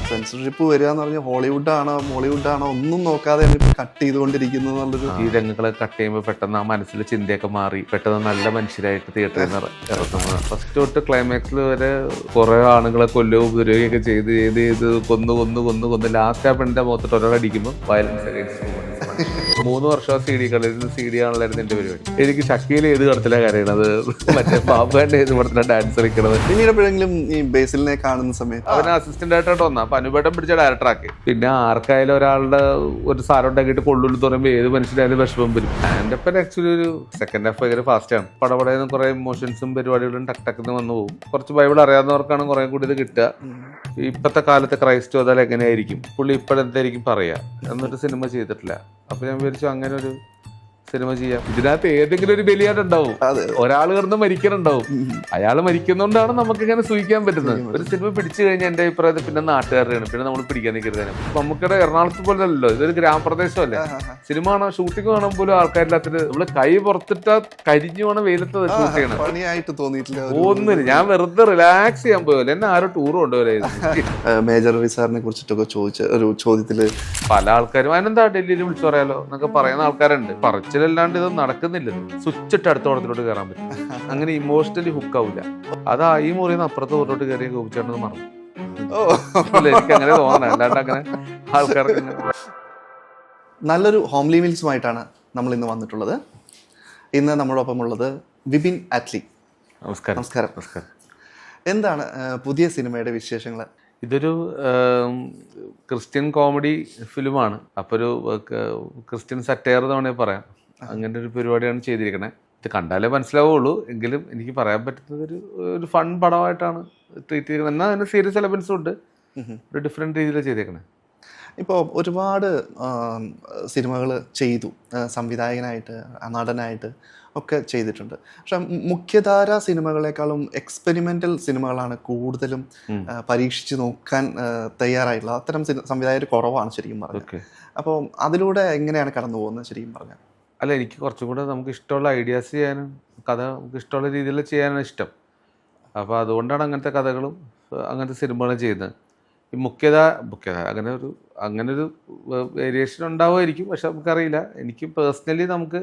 Censorship വരിക എന്ന് പറഞ്ഞാൽ ഹോളിവുഡാണോ മോളിവുഡാണോ ഒന്നും നോക്കാതെ ഇപ്പോൾ കട്ട് ചെയ്തുകൊണ്ടിരിക്കുന്നു എന്നുള്ളൊരു ഈ രംഗങ്ങളെ കട്ട് ചെയ്യുമ്പോൾ പെട്ടെന്ന് ആ മനസ്സിലെ ചിന്തയൊക്കെ മാറി പെട്ടെന്ന് നല്ല മനുഷ്യരായിട്ട് തിയേറ്ററിൽ നിന്ന് ഇറങ്ങുന്നത്. ഫസ്റ്റ് തൊട്ട് ക്ലൈമാക്സിൽ വരെ കുറെ ആളുകളെ കൊല്ലോ ഉപദ്രവിക്കുകയൊക്കെ ചെയ്ത് കൊന്ന് ലാസ്റ്റ് ആ പെണ്ണിന്റെ മുഖത്തിട്ട് ഒരാളടിക്കുമ്പോൾ വയലൻസ് അഗൈൻസ്റ്റ് 3 വർഷം ആ CD കളിൽ CD ആണല്ലായിരുന്നു എന്റെ പരിപാടി. എനിക്ക് ഷക്കീൽ ഏത് കടത്തിലാണ് കരയണത്, മറ്റേ ബാബുവിന്റെ ഏത് പടത്തിലാണ് ഡാൻസ് കളിക്കണത്. പിന്നീട് എപ്പോഴെങ്കിലും ഈ ബേസിലിനെ കാണുന്ന സമയത്ത് അവന് അസിസ്റ്റന്റ് ആയിട്ടായിട്ട് വന്ന അപ്പൊ അനുപേട്ടം പിടിച്ച ഡയറക്ടറാക്കി. പിന്നെ ആർക്കായാലും ഒരാളുടെ ഒരു സാധനം ഉണ്ടാക്കിയിട്ട് കൊള്ളുള്ളൂ പറയുമ്പോൾ ഏത് മനുഷ്യരായാലും വിഷമം വരും. ആൻഡ് അപ്പം ആക്ച്വലി ഒരു സെക്കൻഡ് ഹാഫ് ഭയങ്കര ഫാസ്റ്റ് ആണ്. പടപടയെന്ന് കുറെ ഇമോഷൻസും പരിപാടികളും ടക്ടക്കെന്ന് വന്നു പോകും. കുറച്ച് ബൈബിൾ അറിയാവുന്നവർക്കാണ് കുറെ കൂടി ഇത് കിട്ടുക. ഇപ്പോഴത്തെ കാലത്തെ ക്രൈസ്റ്റ് അതാൽ എങ്ങനെയായിരിക്കും, പുള്ളി ഇപ്പോഴെന്തായിരിക്കും പറയാ എന്നിട്ട് സിനിമ ചെയ്തിട്ടില്ല. അപ്പൊ ഞാൻ വിചാരിച്ചു അങ്ങനെ ഒരു സിനിമ ചെയ്യാം. ഇതിനകത്ത് ഏതെങ്കിലും ഒരു ബലിയാടുണ്ടാവും, ഒരാൾ കിടന്ന് മരിക്കണുണ്ടാവും. അയാൾ മരിക്കുന്നോണ്ടാണ് നമുക്ക് ഇങ്ങനെ സൂഹിക്കാൻ പറ്റുന്നത്. ഒരു സിനിമ പിടിച്ചു കഴിഞ്ഞാൽ എന്റെ അഭിപ്രായത്തിൽ പിന്നെ നാട്ടുകാരുടെയാണ്, പിന്നെ നമ്മൾ പിടിക്കാൻ നിൽക്കരുത്. നമുക്കിടെ എറണാകുളത്ത് പോലെ അല്ലല്ലോ, ഇതൊരു ഗ്രാമപ്രദേശമല്ലേ. സിനിമ കാണാൻ ഷൂട്ടിംഗ് കാണാൻ പോലും ആൾക്കാരില്ലാത്തത്. നമ്മള് കൈ പുറത്തിട്ടാ കരിഞ്ഞു വേണം വെയിലത്ത് ഷൂട്ട് ചെയ്യണം. പണിയായിട്ട് തോന്നിയിട്ടില്ല ഒന്നില്ല, ഞാൻ വെറുതെ റിലാക്സ് ചെയ്യാൻ പോയല്ലോ. എന്നെ ആരും ടൂർ കൊണ്ടുപോലായിരുന്നു. മേജർ രവി സാറിനെ കുറിച്ചിട്ടൊക്കെ ചോദിച്ച ഒരു ചോദ്യത്തില് പല ആൾക്കാരും അതിനെന്താ ഡൽഹിയിൽ വിളിച്ചു പറയാലോ എന്നൊക്കെ പറയുന്ന ആൾക്കാരുണ്ട്. പറച്ചിലല്ലാണ്ട് ഇത് നടക്കുന്നില്ല. സ്വിച്ച് ഇട്ട് അടുത്ത ഓടത്തിലോട്ട് കയറാൻ പറ്റും. അങ്ങനെ ഇമോഷണലി ഹുക്ക് ആവില്ല. അതാ ഈ മുറിയിൽ നിന്ന് അപ്പുറത്ത് ഓട്ടോട്ട് കയറിയ ഗോപിച്ചേട്ടത് മറന്നു. എനിക്ക് അങ്ങനെ തോന്നണം, അല്ലാണ്ട് അങ്ങനെ ആൾക്കാർക്ക്. നല്ലൊരു ഹോംലി മീൽസുമായിട്ടാണ് നമ്മൾ ഇന്ന് വന്നിട്ടുള്ളത്. ഇന്ന് നമ്മളോടൊപ്പം ഉള്ളത് വിപിൻ അറ്റ്ലി. നമസ്കാരം. നമസ്കാരം. നമസ്കാരം. എന്താണ് പുതിയ സിനിമയുടെ വിശേഷങ്ങൾ? ഇതൊരു ക്രിസ്ത്യൻ കോമഡി ഫിലിമാണ്. അപ്പോൾ ഒരു ക്രിസ്ത്യൻ സറ്റയർ എന്ന് വേണമെങ്കിൽ പറയാം. അങ്ങനെ ഒരു പരിപാടിയാണ് ചെയ്തിരിക്കണേ. ഇത് കണ്ടാലേ മനസ്സിലാവുള്ളൂ. എങ്കിലും എനിക്ക് പറയാൻ പറ്റുന്നത് ഒരു ഫൺ പടമായിട്ടാണ് ട്രീറ്റ് ചെയ്തിരിക്കുന്നത്. എന്നാൽ അതിന് സീരിയസ് എലമെൻസും ഉണ്ട്. ഒരു ഡിഫറെൻറ്റ് രീതിയിലാണ് ചെയ്തേക്കണേ. ഇപ്പോൾ ഒരുപാട് സിനിമകൾ ചെയ്തു, സംവിധായകനായിട്ട് നടനായിട്ട് ഒക്കെ ചെയ്തിട്ടുണ്ട്. പക്ഷെ മുഖ്യധാര സിനിമകളെക്കാളും എക്സ്പെരിമെൻ്റൽ സിനിമകളാണ് കൂടുതലും പരീക്ഷിച്ച് നോക്കാൻ തയ്യാറായിട്ടുള്ളത്. അത്തരം സംവിധായകർ കുറവാണ് ശരിക്കും പറഞ്ഞത്. അപ്പോൾ അതിലൂടെ എങ്ങനെയാണ് കടന്നു പോകുന്നത് ശരിക്കും പറഞ്ഞാൽ? അല്ല, എനിക്ക് കുറച്ചും കൂടെ നമുക്ക് ഇഷ്ടമുള്ള ഐഡിയാസ് ചെയ്യാനും കഥ നമുക്ക് ഇഷ്ടമുള്ള രീതിയിൽ ചെയ്യാനാണ് ഇഷ്ടം. അപ്പോൾ അതുകൊണ്ടാണ് അങ്ങനത്തെ കഥകളും അങ്ങനത്തെ സിനിമകളും ചെയ്യുന്നത്. ഈ മുഖ്യത അങ്ങനൊരു വേരിയേഷൻ ഉണ്ടാവുമായിരിക്കും, പക്ഷെ നമുക്കറിയില്ല. എനിക്ക് പേഴ്സണലി നമുക്ക്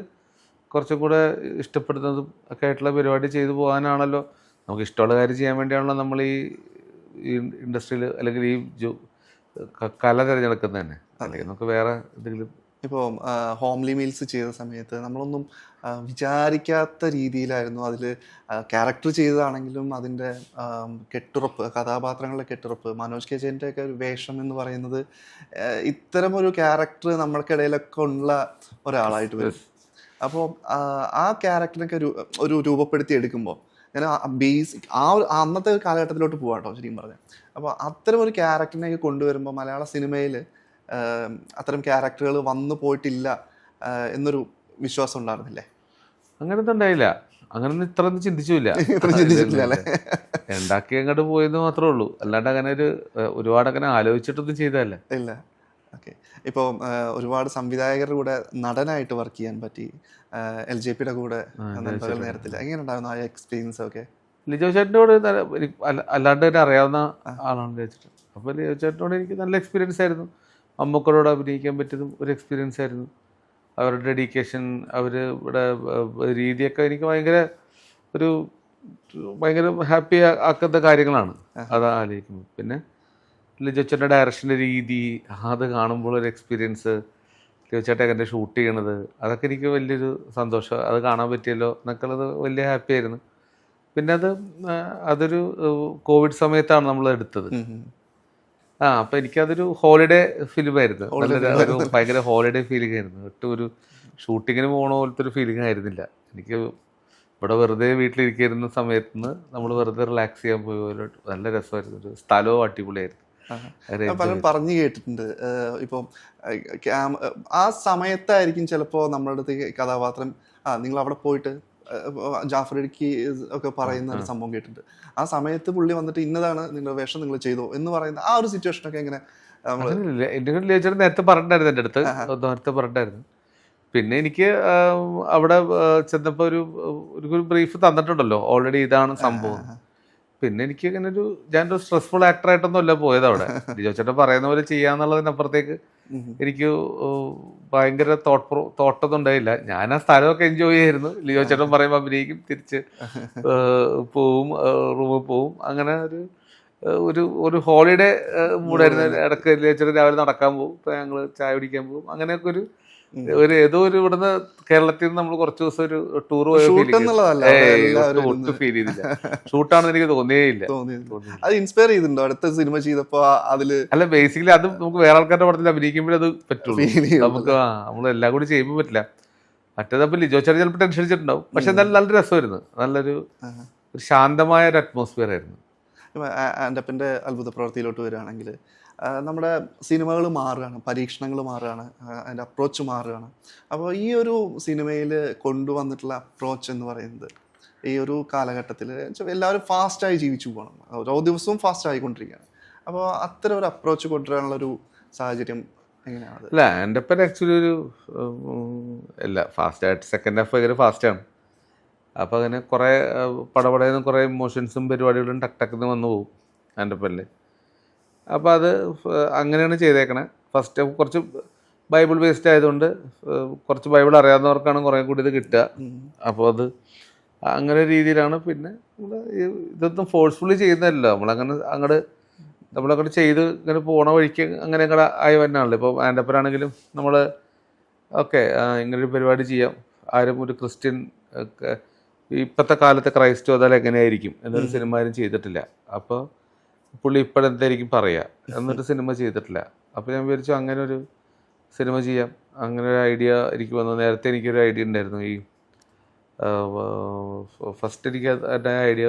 കുറച്ചും കൂടെ ഇഷ്ടപ്പെടുന്നതും ഒക്കെ ആയിട്ടുള്ള പരിപാടി ചെയ്തു പോകാനാണല്ലോ. നമുക്ക് ഇഷ്ടമുള്ള കാര്യം ചെയ്യാൻ വേണ്ടിയാണല്ലോ നമ്മൾ ഈ ഇൻഡസ്ട്രിയിൽ അല്ലെങ്കിൽ ഈ കല തിരഞ്ഞെടുക്കുന്നത് തന്നെ. അല്ലെങ്കിൽ നമുക്ക് വേറെ എന്തെങ്കിലും. ഇപ്പോൾ ഹോംലി മീൽസ് ചെയ്ത സമയത്ത് നമ്മളൊന്നും വിചാരിക്കാത്ത രീതിയിലായിരുന്നു അതിൽ ക്യാരക്ടർ ചെയ്തതാണെങ്കിലും അതിൻ്റെ കെട്ടുറപ്പ്, കഥാപാത്രങ്ങളുടെ കെട്ടുറപ്പ്, മനോജ് കെ ജയൻ്റെ ഒക്കെ ഒരു വേഷം എന്ന് പറയുന്നത് ഇത്തരമൊരു ക്യാരക്ടർ നമ്മൾക്കിടയിലൊക്കെ ഉള്ള ഒരാളായിട്ട് വരും. അപ്പോൾ ആ ക്യാരക്ടറിനൊക്കെ ഒരു രൂപപ്പെടുത്തി എടുക്കുമ്പോൾ ഞാൻ ബേസിക് അന്നത്തെ ഒരു കാലഘട്ടത്തിലോട്ട് പോകാം കേട്ടോ ശരിക്കും പറഞ്ഞാൽ. അപ്പോൾ അത്തരം ഒരു ക്യാരക്ടറിനെയൊക്കെ കൊണ്ടുവരുമ്പോൾ മലയാള സിനിമയിൽ അത്തരം ക്യാരക്ടറുകൾ വന്നു പോയിട്ടില്ല എന്നൊരു വിശ്വാസം ഉണ്ടായിരുന്നില്ലേ? അങ്ങനത്തെ ഉണ്ടായില്ല. അങ്ങനൊന്നും ഇത്രയൊന്നും ചിന്തിച്ചില്ല. ഉണ്ടാക്കി അങ്ങോട്ട് പോയെന്ന് മാത്രമേ ഉള്ളൂ. അല്ലാണ്ട് അങ്ങനെ ഒരുപാട് അങ്ങനെ ആലോചിച്ചിട്ടൊന്നും ചെയ്തതല്ല. ഇല്ല. ഓക്കെ. ഇപ്പോൾ ഒരുപാട് സംവിധായകരുടെ കൂടെ നടനായിട്ട് വർക്ക് ചെയ്യാൻ പറ്റി. LJPയുടെ കൂടെ നേരത്തിൽ എങ്ങനെ ഉണ്ടായിരുന്നു ആ എക്സ്പീരിയൻസ് ഒക്കെ? ലിജോ ചേട്ടനോട് അല്ലാണ്ട് തന്നെ അറിയാവുന്ന ആളാണ് ലിജോ ചേട്ടൻ. അപ്പോൾ ലിജോ ചേട്ടനോട് എനിക്ക് നല്ല എക്സ്പീരിയൻസ് ആയിരുന്നു. മമ്മൂക്കയോട് അഭിനയിക്കാൻ പറ്റിയതും ഒരു എക്സ്പീരിയൻസ് ആയിരുന്നു. അവരുടെ ഡെഡിക്കേഷൻ, അവർ ഇവിടെ രീതിയൊക്കെ എനിക്ക് ഭയങ്കര ഹാപ്പി ആക്കുന്ന കാര്യങ്ങളാണ് അത് ആലോചിക്കുമ്പോൾ. പിന്നെ ലിജോ ചേട്ടൻ്റെ ഡയറക്ഷൻ്റെ രീതി, അത് കാണുമ്പോൾ ഒരു എക്സ്പീരിയൻസ്, ലിജോ ചേട്ടൻ എങ്ങനെ ഷൂട്ട് ചെയ്യണത്, അതൊക്കെ എനിക്ക് വലിയൊരു സന്തോഷം. അത് കാണാൻ പറ്റിയല്ലോ എന്നൊക്കെ ഉള്ളത് വലിയ ഹാപ്പി ആയിരുന്നു. പിന്നെ അതൊരു കോവിഡ് സമയത്താണ് നമ്മൾ എടുത്തത്. അപ്പോൾ എനിക്കതൊരു ഹോളിഡേ ഫിലിമായിരുന്നു. ഒരു ഭയങ്കര ഹോളിഡേ ഫീലിംഗ് ആയിരുന്നു. ഒട്ടും ഒരു ഷൂട്ടിങ്ങിന് പോകണ പോലത്തെ ഒരു ഫീലിംഗ് ആയിരുന്നില്ല എനിക്ക്. ഇവിടെ വെറുതെ വീട്ടിലിരിക്കുന്ന സമയത്ത് നിന്ന് നമ്മൾ വെറുതെ റിലാക്സ് ചെയ്യാൻ പോയ പോലെ നല്ല രസമായിരുന്നു. ഒരു സ്ഥലവും അടിപൊളിയായിരുന്നു. പലരും പറഞ്ഞു കേട്ടിട്ടുണ്ട് ഇപ്പം ആ സമയത്തായിരിക്കും ചിലപ്പോൾ നമ്മളുടെ അടുത്ത് കഥാപാത്രം നിങ്ങൾ അവിടെ പോയിട്ട് ജാഫർ ഇടുക്കി ഒക്കെ പറയുന്ന ഒരു സംഭവം കേട്ടിട്ടുണ്ട്. ആ സമയത്ത് പുള്ളി വന്നിട്ട് ഇന്നതാണ് നിങ്ങളുടെ വേഷം നിങ്ങൾ ചെയ്തോ എന്ന് പറയുന്ന ആ ഒരു സിറ്റുവേഷനൊക്കെ എങ്ങനെ? നേരത്തെ പറഞ്ഞിട്ടായിരുന്നു, എൻ്റെ അടുത്ത് നേരത്തെ പറഞ്ഞിട്ടായിരുന്നു. പിന്നെ എനിക്ക് അവിടെ ചെന്നപ്പോൾ ഒരു ബ്രീഫ് തന്നിട്ടുണ്ടല്ലോ, ഓൾറെഡി ഇതാണ് സംഭവം. പിന്നെ എനിക്ക് ഇങ്ങനെ ഞാനൊരു സ്ട്രെസ്ഫുൾ ആക്ടറായിട്ടൊന്നും അല്ല പോയത് അവിടെ. ലിജോ ചേട്ടൻ പറയുന്ന പോലെ ചെയ്യാന്നുള്ളതിനപ്പുറത്തേക്ക് എനിക്ക് ഭയങ്കര തോട്ടൊന്നും ഉണ്ടായില്ല. ഞാൻ ആ സ്ഥലമൊക്കെ എൻജോയ് ചെയ്യായിരുന്നു. ലിജോ ചേട്ടൻ പറയുമ്പോൾ അഭിനയിക്കും, തിരിച്ച് പോവും, റൂമിൽ പോവും. അങ്ങനെ ഒരു ഒരു ഹോളിഡേ മൂടായിരുന്നു. ഇടയ്ക്ക് ലിജോ ചേട്ടൻ രാവിലെ നടക്കാൻ പോകും, ഇപ്പം ഞങ്ങൾ ചായ കുടിക്കാൻ പോകും. അങ്ങനെയൊക്കെ ഒരു ഏതോ ഒരു ഇവിടുന്ന് കേരളത്തിൽ നിന്ന് നമ്മൾ കുറച്ച് ദിവസം ഒരു ടൂർ പോയ ഒട്ടും ഫീൽ ചെയ്തില്ല. ഷൂട്ടാണെന്ന് എനിക്ക് തോന്നിയേയില്ല. അത് ഇൻസ്പയർ ചെയ്തിട്ടുണ്ടോ അടുത്ത സിനിമ ചെയ്തപ്പോ അതില്? അല്ല, ബേസിക്കലി അത് നമുക്ക് വേറെ ആൾക്കാരുടെ പടത്തിൽ അഭിനയിക്കുമ്പോഴേ അത് പറ്റുള്ളൂ. നമുക്ക് നമ്മൾ എല്ലാം കൂടി ചെയ്യുമ്പോൾ പറ്റില്ല. മറ്റേതപ്പോൾ ലിജോ ചേട്ടൻ ചിലപ്പോൾ ടെൻഷൻ അടിച്ചിട്ടുണ്ടാവും. പക്ഷെ എന്നാലും നല്ലൊരു രസമായിരുന്നു. നല്ലൊരു ശാന്തമായ ഒരു അറ്റ്മോസ്ഫിയർ ആയിരുന്നു. ആൻഡപ്പൻ്റെ അത്ഭുത പ്രവൃത്തിയിലോട്ട് വരികയാണെങ്കിൽ നമ്മുടെ സിനിമകൾ മാറുകയാണ്, പരീക്ഷണങ്ങൾ മാറുകയാണ്, അതിൻ്റെ അപ്രോച്ച് മാറുകയാണ്. അപ്പോൾ ഈ ഒരു സിനിമയിൽ കൊണ്ടുവന്നിട്ടുള്ള അപ്രോച്ച് എന്ന് പറയുന്നത് ഈ ഒരു കാലഘട്ടത്തിൽ എല്ലാവരും ഫാസ്റ്റായി ജീവിച്ചു പോകണം, ഓരോ ദിവസവും ഫാസ്റ്റ് ആയിക്കൊണ്ടിരിക്കുകയാണ്. അപ്പോൾ അത്തരം ഒരു അപ്രോച്ച് കൊണ്ടുവരാനുള്ളൊരു സാഹചര്യം എങ്ങനെയാണ്? അല്ല, ആൻഡപ്പൻ ആക്ച്വലി ഒരു അല്ല ഫാസ്റ്റായിട്ട് സെക്കൻഡ് ഹാഫ് ഭയങ്കര ഫാസ്റ്റാണ്. അപ്പോൾ അങ്ങനെ കുറേ പടപടയുന്ന കുറേ ഇമോഷൻസും പരിപാടികളും ടക്ക് വന്നു പോകും ആൻഡപ്പനിൽ. അപ്പോൾ അത് അങ്ങനെയാണ് ചെയ്തേക്കണേ. ഫസ്റ്റ് കുറച്ച് ബൈബിൾ ബേസ്ഡ് ആയതുകൊണ്ട് കുറച്ച് ബൈബിൾ അറിയാവുന്നവർക്കാണ് കുറേ കൂടി ഇത് കിട്ടുക. അപ്പോൾ അത് അങ്ങനെ രീതിയിലാണ്. പിന്നെ ഇതൊന്നും ഫോഴ്സ്ഫുള്ളി ചെയ്യുന്നതല്ലോ, നമ്മളങ്ങോട്ട് ചെയ്ത് ഇങ്ങനെ പോണ വഴിക്ക് അങ്ങനെ അങ്ങോട്ട് ആയി വന്നാണല്ലോ. ഇപ്പോൾ ആൻഡപ്പനാണെങ്കിലും നമ്മൾ ഓക്കെ ഇങ്ങനൊരു പരിപാടി ചെയ്യാം, ആരും ഒരു ക്രിസ്ത്യൻ ഇപ്പോഴത്തെ കാലത്തെ ക്രൈസ്റ്റ് വന്നാൽ എങ്ങനെയായിരിക്കും എന്നൊരു സിനിമ ആരും ചെയ്തിട്ടില്ല. അപ്പോൾ പുള്ളി ഇപ്പോഴെന്തായിരിക്കും പറയുക എന്നൊരു സിനിമ ചെയ്തിട്ടില്ല. അപ്പോൾ ഞാൻ വിചാരിച്ചു അങ്ങനെ ഒരു സിനിമ ചെയ്യാം. അങ്ങനെ ഒരു ഐഡിയ എനിക്ക് വന്നു. നേരത്തെ എനിക്കൊരു ഐഡിയ ഉണ്ടായിരുന്നു. ഫസ്റ്റ് എനിക്ക് എൻ്റെ ഐഡിയ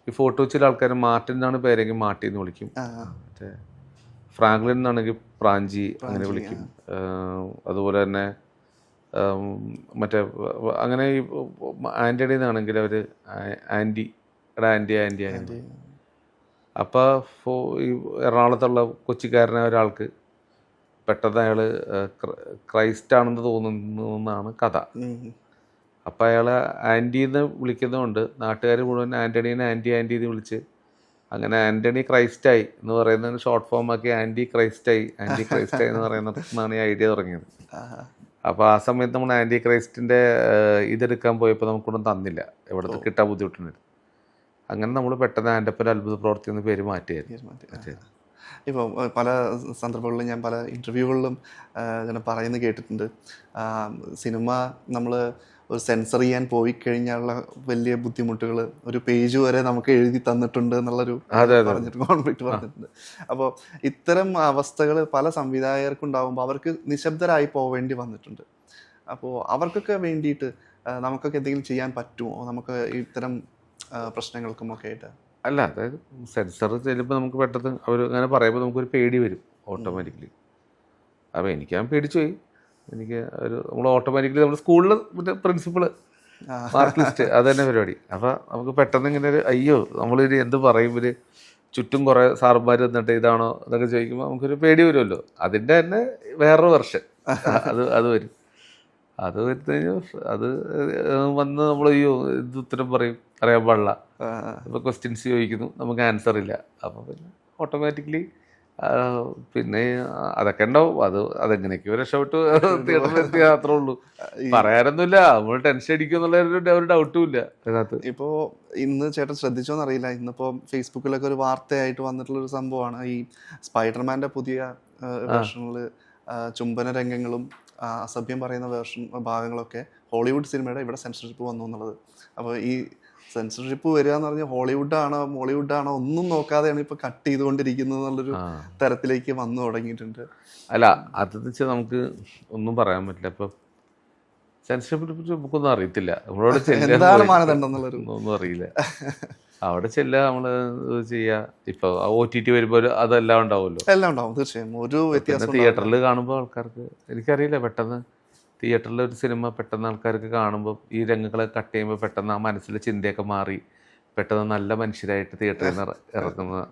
ഈ ഫോട്ടോ ചില ആൾക്കാർ മാർട്ടിൻ എന്നാണ് പേരെങ്കിൽ മാർട്ടിൻ എന്ന് വിളിക്കും, മറ്റേ ഫ്രാങ്ക്ലിൻ എന്നാണെങ്കിൽ പ്രാഞ്ചി അങ്ങനെ വിളിക്കും. അതുപോലെ തന്നെ മറ്റേ അങ്ങനെ ഈ ആൻ്റണി എന്നാണെങ്കിൽ അവർ ആൻറ്റി. അപ്പോൾ ഈ എറണാകുളത്തുള്ള കൊച്ചിക്കാരനായ ഒരാൾക്ക് പെട്ടെന്ന് അയാൾ ക്രൈസ്റ്റ് ആണെന്ന് തോന്നുന്നു എന്നാണ് കഥ. അപ്പം അയാൾ ആൻറ്റിന്ന് വിളിക്കുന്നതുകൊണ്ട് നാട്ടുകാർ മുഴുവൻ ആൻ്റണീനെ ആൻറ്റി എന്ന് വിളിച്ച് അങ്ങനെ ആൻ്റണി ക്രൈസ്റ്റായി എന്ന് പറയുന്നത് ഷോർട്ട് ഫോം ആക്കി ആൻറ്റി ക്രൈസ്റ്റായി എന്ന് പറയുന്നതാണ് ഈ ഐഡിയ തുടങ്ങിയത്. അപ്പോൾ ആ സമയത്ത് നമ്മൾ ആൻറ്റി ക്രൈസ്റ്റിൻ്റെ ഇതെടുക്കാൻ പോയപ്പോൾ നമുക്കൊന്നും തന്നില്ല, ഇവിടുത്തെ കിട്ടാൻ ബുദ്ധിമുട്ടുണ്ടായിരുന്നു. അങ്ങനെ നമ്മൾ പെട്ടെന്ന് ആൻഡപ്പൻ അത്ഭുത പ്രവൃത്തി എന്ന പേര് മാറ്റിയായിരുന്നു. ഇപ്പോൾ പല സന്ദർഭങ്ങളിലും ഞാൻ പല ഇൻ്റർവ്യൂകളിലും ഇങ്ങനെ പറയുന്നത് കേട്ടിട്ടുണ്ട്, സിനിമ നമ്മൾ ഒരു സെൻസർ ചെയ്യാൻ പോയി കഴിഞ്ഞാലുള്ള വലിയ ബുദ്ധിമുട്ടുകൾ ഒരു പേജ് വരെ നമുക്ക് എഴുതി തന്നിട്ടുണ്ട് എന്നുള്ളൊരു കോൺഫ്ലിക്റ്റ് പറഞ്ഞിട്ടുണ്ട്. അപ്പോൾ ഇത്തരം അവസ്ഥകൾ പല സംവിധായകർക്കും ഉണ്ടാകുമ്പോൾ അവർക്ക് നിശബ്ദരായി പോവേണ്ടി വന്നിട്ടുണ്ട്. അപ്പോൾ അവർക്കൊക്കെ വേണ്ടിയിട്ട് നമുക്കൊക്കെ എന്തെങ്കിലും ചെയ്യാൻ പറ്റുമോ, നമുക്ക് ഇത്തരം പ്രശ്നങ്ങൾക്കും ഒക്കെ ആയിട്ട്? അല്ല, അതായത് സെൻസർ ചെല്ലുമ്പോൾ നമുക്ക് പെട്ടെന്ന് അവർ അങ്ങനെ പറയുമ്പോൾ നമുക്കൊരു പേടി വരും ഓട്ടോമാറ്റിക്കലി. അപ്പോൾ എനിക്ക് ഞാൻ പേടിച്ചു പോയി. എനിക്ക് നമ്മൾ ഓട്ടോമാറ്റിക്കലി നമ്മൾ സ്കൂളിൽ മറ്റേ പ്രിൻസിപ്പള് മാർക്ക് ലിസ്റ്റ് അത് തന്നെ പരിപാടി. അപ്പോൾ നമുക്ക് പെട്ടെന്ന് ഇങ്ങനെ അയ്യോ നമ്മളിത് എന്ത് പറയും, ഇവർ ചുറ്റും കുറേ സാറന്മാർ വന്നിട്ട് ഇതാണോ എന്നൊക്കെ ചോദിക്കുമ്പോൾ നമുക്കൊരു പേടി വരുമല്ലോ. അതിൻ്റെ തന്നെ വേറൊരു വെർഷൻ അത് വരും. അത് വരുന്ന കഴിഞ്ഞാൽ അത് വന്ന് നമ്മൾ അയ്യോ ഇത് ഉത്തരം പറയും, അറിയാൻ പാടില്ല. ഇപ്പോൾ ക്വസ്റ്റ്യൻസ് ചോദിക്കുന്നു, നമുക്ക് ആൻസർ ഇല്ല. അപ്പോൾ പിന്നെ ഓട്ടോമാറ്റിക്കലി പിന്നെ അതൊക്കെ ഉണ്ടാവും. അതെങ്ങനെയൊക്കെയോ രക്ഷപ്പെട്ട് തിയേറ്ററിലെത്തിയ അത്രേ ഉള്ളൂ. പറയാനൊന്നുമില്ല, നമ്മൾ ടെൻഷൻ അടിക്കും എന്നുള്ള ഒരു ഡൗട്ടും ഇല്ല അതിനകത്ത്. ഇപ്പോൾ ഇന്ന് ചേട്ടൻ ശ്രദ്ധിച്ചോന്നറിയില്ല, ഇന്നിപ്പോൾ ഫേസ്ബുക്കിലൊക്കെ ഒരു വാർത്തയായിട്ട് വന്നിട്ടുള്ളൊരു സംഭവമാണ് ഈ സ്പൈഡർമാൻ്റെ പുതിയ വേർഷനിൽ ചുംബന രംഗങ്ങളും അസഭ്യം പറയുന്ന ഭാഗങ്ങളൊക്കെ ഹോളിവുഡ് സിനിമയുടെ ഇവിടെ സെൻസർഷിപ്പ് വന്നു എന്നുള്ളത്. അപ്പോൾ ഈ സെൻസർഷിപ്പ് വരിക എന്ന് പറഞ്ഞാൽ ഹോളിവുഡാണോ മോളിവുഡാണോ ഒന്നും നോക്കാതെയാണ് ഇപ്പോൾ കട്ട് ചെയ്തുകൊണ്ടിരിക്കുന്നത് എന്നുള്ളൊരു തരത്തിലേക്ക് വന്നു തുടങ്ങിയിട്ടുണ്ട്. അല്ല, അതെന്ന് വെച്ചാൽ നമുക്ക് ഒന്നും പറയാൻ പറ്റില്ല. ഇപ്പം സെൻസർഷിപ്പിനെ കുറിച്ച് നമുക്കൊന്നും അറിയത്തില്ല. നമ്മളോട് എന്താണ് മാനദണ്ഡം എന്നുള്ളൊരു ഒന്നും അറിയില്ല. അവിടെ ചെല്ലുക, നമ്മൾ ചെയ്യുക. ഇപ്പോൾ OTT വരുമ്പോൾ അതെല്ലാം ഉണ്ടാവുമല്ലോ, എല്ലാം ഉണ്ടാവും തീർച്ചയായും. ഒരു വ്യത്യാസം തിയേറ്ററിൽ കാണുമ്പോൾ ആൾക്കാർക്ക് എനിക്കറിയില്ല, പെട്ടെന്ന് തിയേറ്ററിൽ ഒരു സിനിമ പെട്ടെന്ന് ആൾക്കാർക്ക് കാണുമ്പോൾ ഈ രംഗങ്ങളൊക്കെ കട്ട് ചെയ്യുമ്പോൾ പെട്ടെന്ന് ആ മനസ്സിലെ ചിന്തയൊക്കെ മാറി പെട്ടെന്ന് നല്ല മനുഷ്യരായിട്ട് തിയേറ്ററിൽ നിന്ന് ഇറക്കുന്ന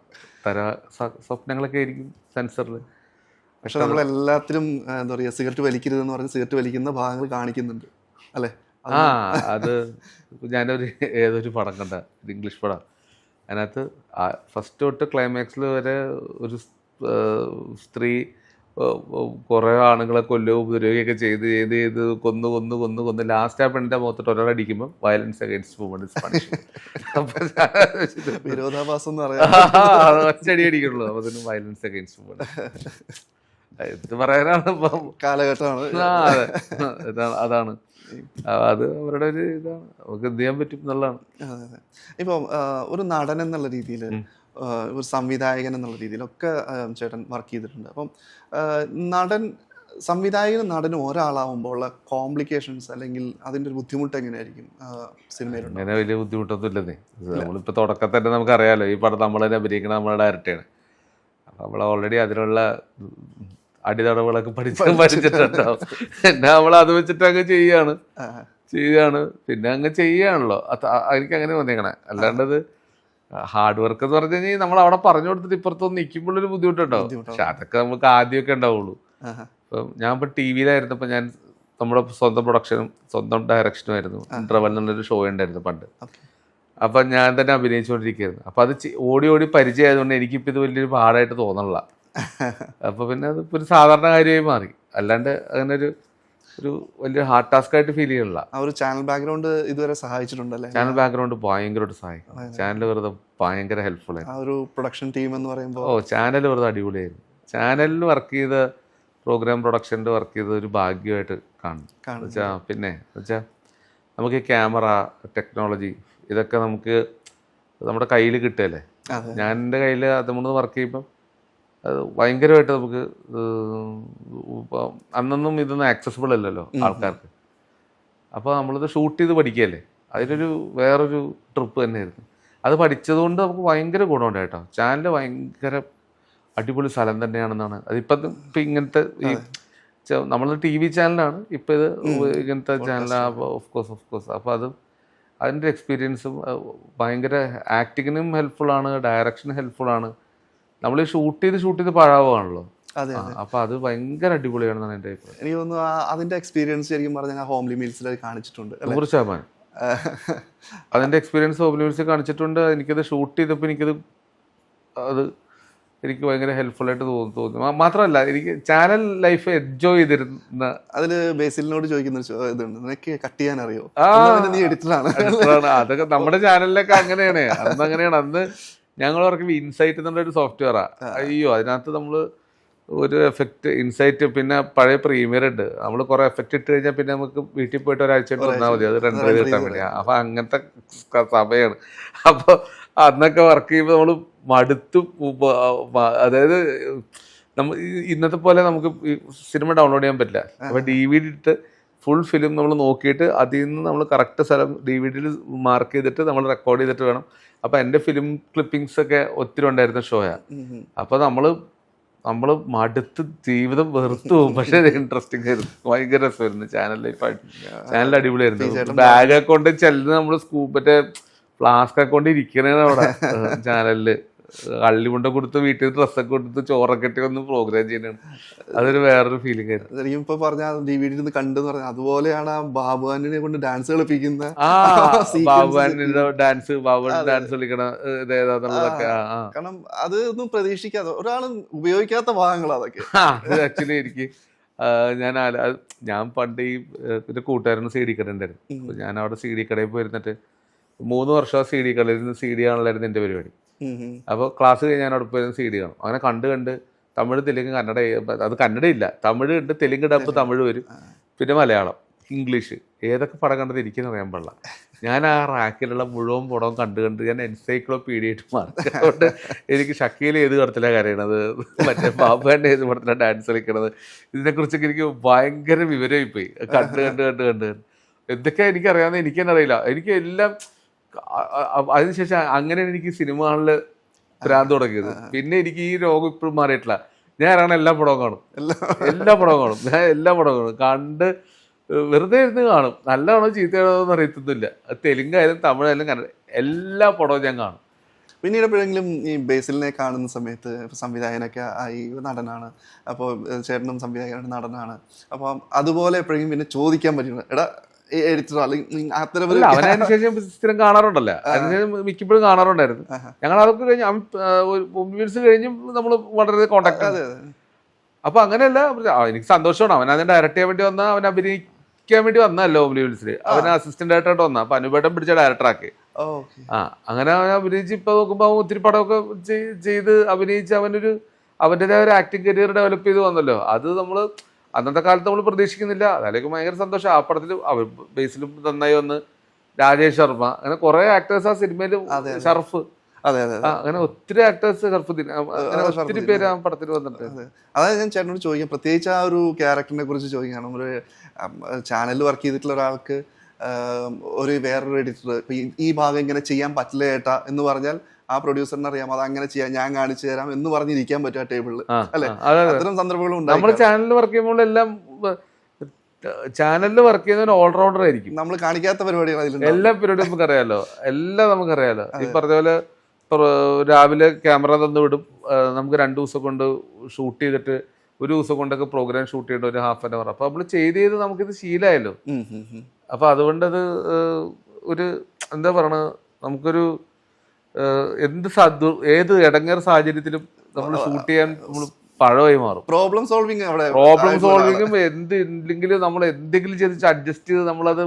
സ്വപ്നങ്ങളൊക്കെ ആയിരിക്കും സെൻസറിൽ. പക്ഷെ നമ്മളെല്ലാത്തിലും എന്താ പറയുക, സിഗരറ്റ് വലിക്കരുതെന്ന് പറഞ്ഞ് സിഗരറ്റ് വലിക്കുന്ന ഭാഗങ്ങൾ കാണിക്കുന്നുണ്ട് അല്ലേ? അത് ഞാനൊരു ഏതൊരു പടം കണ്ട, ഇംഗ്ലീഷ് പടം, അതിനകത്ത് ഫസ്റ്റ് തൊട്ട് ക്ലൈമാക്സിൽ വരെ ഒരു സ്ത്രീ കുറേ ആണുങ്ങളെ കൊല്ലുകയും ഉപദ്രവിക്കുകയൊക്കെ ചെയ്ത് കൊന്ന് ലാസ്റ്റ് ആ പെണ്ണിൻ്റെ മുഖത്തോട്ട് ഒരാളടിക്കുമ്പോൾ violence against women is punished. വിരോധാഭാസം എന്ന് പറയാം. ഒറ്റടി അടിക്കുള്ളൂ, അപ്പൊ അതിന് വയലൻസ് അഗൈൻസ്റ്റ് വുമൺ. എന്ത് പറയാനാണ് ഇപ്പം കാലഘട്ടമാണ്. അതാണ് അത് അവരുടെ ഒരു ഇതാണ്, നമുക്ക് എന്ത് ചെയ്യാൻ പറ്റും എന്നുള്ളതാണ്. ഇപ്പം ഒരു നടൻ എന്നുള്ള രീതിയിൽ, ഒരു സംവിധായകൻ എന്നുള്ള രീതിയിലൊക്കെ ചേട്ടൻ വർക്ക് ചെയ്തിട്ടുണ്ട്. അപ്പം സംവിധായകനും നടനും ഒരാളാവുമ്പോൾ ഉള്ള കോംപ്ലിക്കേഷൻസ് അല്ലെങ്കിൽ അതിൻ്റെ ഒരു ബുദ്ധിമുട്ട് എങ്ങനെയായിരിക്കും സിനിമയിലുണ്ട്? അങ്ങനെ വലിയ ബുദ്ധിമുട്ടൊന്നും ഇല്ലെന്നേ. നമ്മളിപ്പോൾ തുടക്കത്തിൽ തന്നെ നമുക്കറിയാലോ, ഈ പടം നമ്മൾ തന്നെ അഭിനയിക്കണ നമ്മുടെ ഡയറക്ടറാണ്. അപ്പം നമ്മൾ ഓൾറെഡി അതിനുള്ള അടിതടവുകളൊക്കെ പഠിച്ചിട്ടുണ്ടാവും. പിന്നെ നമ്മൾ അത് വെച്ചിട്ട് അങ്ങ് ചെയ്യാണ്. പിന്നെ അങ്ങ് ചെയ്യാണല്ലോ. എനിക്ക് അങ്ങനെ വന്നേക്കണേ. അല്ലാണ്ടത് ഹാർഡ് വർക്ക് എന്ന് പറഞ്ഞു കഴിഞ്ഞാൽ നമ്മൾ അവിടെ പറഞ്ഞു കൊടുത്തിട്ട് ഇപ്പുറത്തൊന്ന് നിൽക്കുമ്പോഴൊരു ബുദ്ധിമുട്ടുണ്ടാവും. പക്ഷെ അതൊക്കെ നമുക്ക് ആദ്യമൊക്കെ ഉണ്ടാവുള്ളൂ. ഇപ്പം ഞാൻ ഇപ്പം ടി വിയിലായിരുന്നപ്പോൾ ഞാൻ നമ്മുടെ സ്വന്തം പ്രൊഡക്ഷനും സ്വന്തം ഡയറക്ഷനുമായിരുന്നു. ഇന്റർവെൽ എന്നുള്ളൊരു ഷോ ഉണ്ടായിരുന്നു പണ്ട്. അപ്പം ഞാൻ തന്നെ അഭിനയിച്ചുകൊണ്ടിരിക്കുകയായിരുന്നു. അപ്പം അത് ഓടി പരിചയമായതുകൊണ്ട് എനിക്കിപ്പോൾ ഇത് വലിയൊരു പാടായിട്ട് തോന്നണില്ല. അപ്പോൾ പിന്നെ അതിപ്പോൾ ഒരു സാധാരണ കാര്യമായി മാറി. അല്ലാണ്ട് അങ്ങനെ ഒരു വലിയ ഹാർഡ് ടാസ്ക് ആയിട്ട് ഫീൽ ചെയ്യണില്ല. ആ ഒരു ചാനൽ ബാക്ക്ഗ്രൗണ്ട് ഇതുവരെ സഹായിച്ചിട്ടുണ്ടല്ലേ? ചാനൽ ബാക്ക്ഗ്രൗണ്ട് ഭയങ്കരമായിട്ട് സഹായിക്കും. ചാനൽ വെറുതെ ഭയങ്കര ഹെൽപ്ഫുൾ ആയിരുന്നു. ആ ഒരു പ്രൊഡക്ഷൻ ടീം എന്ന് പറയുമ്പോൾ ചാനൽ വെറുതെ അടിപൊളിയായിരുന്നു. ചാനലിൽ വർക്ക് ചെയ്ത പ്രോഗ്രാം പ്രൊഡക്ഷനിൽ വർക്ക് ചെയ്ത ഒരു ഭാഗ്യമായിട്ട് കാണും. പിന്നെ വെച്ചാൽ നമുക്ക് ഈ ക്യാമറ ടെക്നോളജി ഇതൊക്കെ നമുക്ക് നമ്മുടെ കയ്യിൽ കിട്ടുകയല്ലേ. ഞാൻ എൻ്റെ കയ്യിൽ അതുകൊണ്ട് വർക്ക് ചെയ്യുമ്പം അത് ഭയങ്കരമായിട്ട് നമുക്ക് അന്നൊന്നും ഇതൊന്നും ആക്സസിബിൾ അല്ലല്ലോ ആൾക്കാർക്ക്. അപ്പോൾ നമ്മളിത് ഷൂട്ട് ചെയ്ത് പഠിക്കുകയല്ലേ, അതിലൊരു വേറൊരു ട്രിപ്പ് തന്നെയായിരുന്നു. അത് പഠിച്ചതുകൊണ്ട് നമുക്ക് ഭയങ്കര ഗുണമുണ്ട് കേട്ടോ. ചാനൽ ഭയങ്കര അടിപൊളി സ്ഥലം തന്നെയാണെന്നാണ്. അതിപ്പം ഇങ്ങനത്തെ ഈ നമ്മൾ ടി വി ചാനലാണ്, ഇപ്പം ഇത് ഇങ്ങനത്തെ ചാനലാണ്. ഓഫ് കോഴ്സ് അപ്പോൾ അതിൻ്റെ എക്സ്പീരിയൻസും ഭയങ്കര ആക്ടിങ്ങിനും ഹെൽപ്ഫുള്ളാണ്, ഡയറക്ഷനും ഹെൽപ്ഫുള്ളാണ്. നമ്മൾ ഷൂട്ട് ചെയ്ത് പാഴാവുകയാണല്ലോ. അപ്പൊ അത് ഭയങ്കര അടിപൊളിയാണെന്നാണ് എൻ്റെ അഭിപ്രായം. എനിക്ക് തോന്നുന്നു അതിന്റെ എക്സ്പീരിയൻസ് ശരിക്കും പറഞ്ഞാൽ ഹോംലി മീൽസിൽ കാണിച്ചിട്ടുണ്ട്. 100% അതിന്റെ എക്സ്പീരിയൻസ് ഹോംലി മീൽസിൽ കാണിച്ചിട്ടുണ്ട്. എനിക്കത് ഷൂട്ട് ചെയ്തപ്പോൾ എനിക്ക് ഭയങ്കര ഹെൽപ്ഫുൾ ആയിട്ട് തോന്നി. മാത്രമല്ല എനിക്ക് ചാനൽ ലൈഫ് എൻജോയ് ചെയ്തിരുന്ന അതില് ബേസിലിനോട് ചോദിക്കുന്ന ഇതുണ്ട്, നിനക്ക് കട്ട് ചെയ്യാൻ അറിയോ? നീ എഡിറ്ററാണ്. അതൊക്കെ നമ്മുടെ ചാനലിലൊക്കെ അങ്ങനെയാണ്. അന്ന് ഞങ്ങൾ ഓർക്കും ഇൻസൈറ്റ് എന്നുള്ളൊരു സോഫ്റ്റ്വെയറാ. അയ്യോ, അതിനകത്ത് നമ്മൾ ഒരു എഫക്റ്റ് ഇൻസൈറ്റ്, പിന്നെ പഴയ പ്രീമിയർ ഉണ്ട്. നമ്മൾ കുറെ എഫക്റ്റ് ഇട്ട് കഴിഞ്ഞാൽ പിന്നെ നമുക്ക് വീട്ടിൽ പോയിട്ട് ഒരാഴ്ച വന്നാൽ മതി അത് റെൻഡർ ചെയ്ത് കിട്ടാൻ വേണ്ടി. അപ്പൊ അങ്ങനത്തെ സമയമാണ്. അപ്പോൾ അന്നൊക്കെ വർക്ക് ചെയ്യുമ്പോൾ നമ്മൾ മടുത്തു. അതായത് ഇന്നത്തെ പോലെ നമുക്ക് സിനിമ ഡൗൺലോഡ് ചെയ്യാൻ പറ്റില്ല. അപ്പൊ DVD ഇട്ട് ഫുൾ ഫിലിം നമ്മൾ നോക്കിയിട്ട് അതിൽ നിന്ന് നമ്മൾ കറക്റ്റ് സ്ഥലം DVD മാർക്ക് ചെയ്തിട്ട് നമ്മൾ റെക്കോർഡ് ചെയ്തിട്ട് വേണം. അപ്പം എൻ്റെ ഫിലിം ക്ലിപ്പിങ്സ് ഒക്കെ ഒത്തിരി ഉണ്ടായിരുന്ന ഷോയാണ്. അപ്പോൾ നമ്മൾ മടുത്ത് ജീവിതം വെറുത്തു പോകും. പക്ഷെ ഇൻട്രസ്റ്റിംഗ് ആയിരുന്നു, ഭയങ്കര രസമായിരുന്നു. ചാനൽ ലൈഫായിട്ട് ചാനൽ അടിപൊളിയായിരുന്നു. ബാഗ് കൊണ്ട് ചെല്ലുന്ന നമ്മൾ മറ്റേ ഫ്ലാസ്ക് കൊണ്ട് ഇരിക്കണേണ് അവിടെ ചാനലിൽ. കള്ളി കൊണ്ട കൊടുത്ത് വീട്ടിൽ ഡ്രസ്സൊക്കെ കൊടുത്ത് ചോറൊക്കെ ഇട്ട് ഒന്ന് പ്രോഗ്രാം ചെയ്യുന്നതാണ്. അതൊരു വേറൊരു ഫീലിംഗ് ആയിരുന്നു. ശരിക്കും ഇപ്പൊ പറഞ്ഞ DVD കണ്ടെന്ന് പറഞ്ഞാൽ അതുപോലെയാണ് ആ ബാബു ആന്റണിയെ കൊണ്ട് ഡാൻസ് കളിപ്പിക്കുന്ന ബാബു ഡാൻസ് കളിക്കണ ഇതേതാന്നുള്ളതൊക്കെ. കാരണം അത് ഒന്നും പ്രതീക്ഷിക്കാതെ ഒരാളും ഉപയോഗിക്കാത്ത ഭാഗങ്ങൾ അതൊക്കെ. ആക്ച്വലി എനിക്ക് ഞാൻ പണ്ട് ഈ പിന്നെ കൂട്ടുകാരന് CD കട ഉണ്ടായിരുന്നു. ഞാൻ അവിടെ CD കടയിൽ പോയിരുന്നിട്ട് 3 വർഷം CD കടയിൽ നിന്ന് CD കാണലായിരുന്നു എൻ്റെ പരിപാടി. അപ്പോൾ ക്ലാസ് കഴിഞ്ഞ് ഞാൻ അവിടെ പോയിരുന്ന CD കാണും. അങ്ങനെ കണ്ട് തമിഴ്, തെലുങ്ക്, കന്നഡ, അത് കന്നഡയില്ല, തമിഴ് ഉണ്ട്, തെലുങ്ക് ഡബ് തമിഴ് വരും, പിന്നെ മലയാളം, ഇംഗ്ലീഷ്. ഏതൊക്കെ പടം കണ്ടത് എനിക്കെന്ന് അറിയാൻ പാടില്ല. ഞാൻ ആ റാക്കിലുള്ള മുഴുവൻ പടവും കണ്ട് ഞാൻ എൻസൈക്ലോപീഡിയ ആയിട്ട് മാറി. അതുകൊണ്ട് എനിക്ക് ഷക്കീൽ ഏത് പടത്തിലാണ് കരയണത്, മറ്റേ ബാബുവിൻ്റെ ഏത് പടത്തിലാണ് ഡാൻസ് കളിക്കണത്, ഇതിനെക്കുറിച്ചൊക്കെ എനിക്ക് ഭയങ്കര വിവരമായി പോയി. കണ്ട് എന്തൊക്കെയാണ് എനിക്കറിയാവുന്നത് എനിക്ക് തന്നെ അറിയില്ല. എനിക്ക് എല്ലാം അതിനുശേഷം അങ്ങനെയാണ് എനിക്ക് സിനിമ കാണല് ഭ്രാന്ത് തുടങ്ങിയത്. പിന്നെ എനിക്ക് ഈ രോഗം ഇപ്പോഴും മാറിയിട്ടില്ല. ഞാൻ ഇറങ്ങണ എല്ലാ പടവും കാണും. ഞാൻ എല്ലാ പടവും കണ്ട് വെറുതെ ഇരുന്ന് കാണും. നല്ലതാണോ ചീത്തയാണോ എന്ന് അറിയത്തൊന്നുമില്ല. തെലുങ്കായാലും തമിഴായാലും കന്നഡ എല്ലാ പടവും ഞാൻ കാണും. പിന്നീട് എപ്പോഴെങ്കിലും ഈ ബേസിലിനെ കാണുന്ന സമയത്ത് സംവിധായകനൊക്കെ ആയി നടനാണ്, അപ്പോൾ ചേട്ടനും സംവിധായകനും നടനാണ്, അപ്പോൾ അതുപോലെ എപ്പോഴെങ്കിലും പിന്നെ ചോദിക്കാൻ പറ്റുന്നത്, എടാ എഡിറ്റർ അല്ലെങ്കിൽ അത്തരം അല്ല അവനെ അതിനുശേഷം സ്ഥിരം കാണാറുണ്ടല്ലോ, അതിനുശേഷം മിക്കപ്പോഴും കാണാറുണ്ടായിരുന്നു. ഞങ്ങൾ അതൊക്കെ കഴിഞ്ഞ് മൂവീസ് കഴിഞ്ഞും നമ്മൾ വളരെ കോണ്ടാക്ട്. അതെ അപ്പൊ അങ്ങനെയല്ല, എനിക്ക് സന്തോഷമാണ്. അവൻ അതിനെ ഡയറക്റ്റ് ചെയ്യാൻ വേണ്ടി വന്ന, അവൻ അഭിനയിക്കാൻ വേണ്ടി വന്നല്ലോ മൂവീസിൽ. അവന് അസിസ്റ്റന്റ് ഡയറക്ടറായിട്ട് വന്ന. അപ്പൊ അനുപേട്ടൻ പിടിച്ച ഡയറക്ടറാക്കി. അങ്ങനെ അവൻ അഭിനയിച്ച് ഇപ്പൊ നോക്കുമ്പോ അവൻ ഒത്തിരി പടമൊക്കെ ചെയ്ത് അഭിനയിച്ച് അവൻ്റെതായ ഒരു ആക്ടിങ് കരിയർ ഡെവലപ്പ് ചെയ്ത് വന്നല്ലോ. അത് നമ്മള് അന്നത്തെ കാലത്ത് നമ്മൾ പ്രതീക്ഷിക്കുന്നില്ല. അതിലേക്ക് ഭയങ്കര സന്തോഷം. ആ പടത്തിൽ ബേസിലും നന്നായി വന്ന് രാജേഷ് ശർമ്മ, അങ്ങനെ കുറെ ആക്ടേഴ്സ് ആ സിനിമയിലും, ഷർഫ്, അങ്ങനെ ഒത്തിരി ആക്ടേഴ്സ്, ഷർഫുദ്ദീൻ, അങ്ങനെ ഒത്തിരി പേര് ആ പടത്തിൽ വന്നിട്ടുണ്ട്. അതായത് ഞാൻ ചേട്ടനോട് ചോദിക്കാം, പ്രത്യേകിച്ച് ആ ഒരു ക്യാരക്ടറിനെ കുറിച്ച് ചോദിക്കുകയാണ്. ഒരു ചാനലിൽ വർക്ക് ചെയ്തിട്ടുള്ള ഒരാൾക്ക് ഒരു വേറൊരു എഡിറ്റർ ഈ ഭാഗം ഇങ്ങനെ ചെയ്യാൻ പറ്റില്ല ഏട്ടാ എന്ന് പറഞ്ഞാൽ ആ പ്രൊഡ്യൂസറിന് അറിയാം അത് അങ്ങനെ ചെയ്യാം, ഞാൻ കാണിച്ചു തരാം എന്ന് പറഞ്ഞിരിക്കാൻ പറ്റും ആ ടേബിളിൽ, അല്ലെ? അത്തരം സന്ദർഭങ്ങളും ഉണ്ട്. നമ്മൾ ചാനലിൽ വർക്ക് ചെയ്യുമ്പോൾ എല്ലാം ചാനലിൽ വർക്ക് ചെയ്യുന്ന ഓൾറൗണ്ടർ ആയിരിക്കും. നമ്മൾ കാണിക്കാത്ത പരിപാടികൾ എല്ലാ പരിപാടിയും നമുക്കറിയാലോ, എല്ലാം നമുക്കറിയാലോ. ഈ പറഞ്ഞ പോലെ രാവിലെ ക്യാമറ തന്നു വിടും, നമുക്ക് 2 ദിവസം കൊണ്ട് ഷൂട്ട് ചെയ്തിട്ട് 1 ദിവസം കൊണ്ടൊക്കെ പ്രോഗ്രാം ഷൂട്ട് ചെയ്യേണ്ട ഒരു ഹാഫ് ആൻ അവർ. അപ്പൊ നമ്മൾ ചെയ്ത് നമുക്കിത് ശീലമായല്ലോ. അപ്പൊ അതുകൊണ്ടത് ഒരു എന്താ പറയണ, നമുക്കൊരു ഏത് ഇടങ്ങേറെ സാഹചര്യത്തിലും നമ്മൾ ഷൂട്ട് ചെയ്യാൻ നമ്മൾ പഴമായി മാറും. പ്രോബ്ലം സോൾവിങ്ങും എന്തെങ്കിലും നമ്മൾ എന്തെങ്കിലും ചെയ്ത് അഡ്ജസ്റ്റ് ചെയ്ത് നമ്മളത്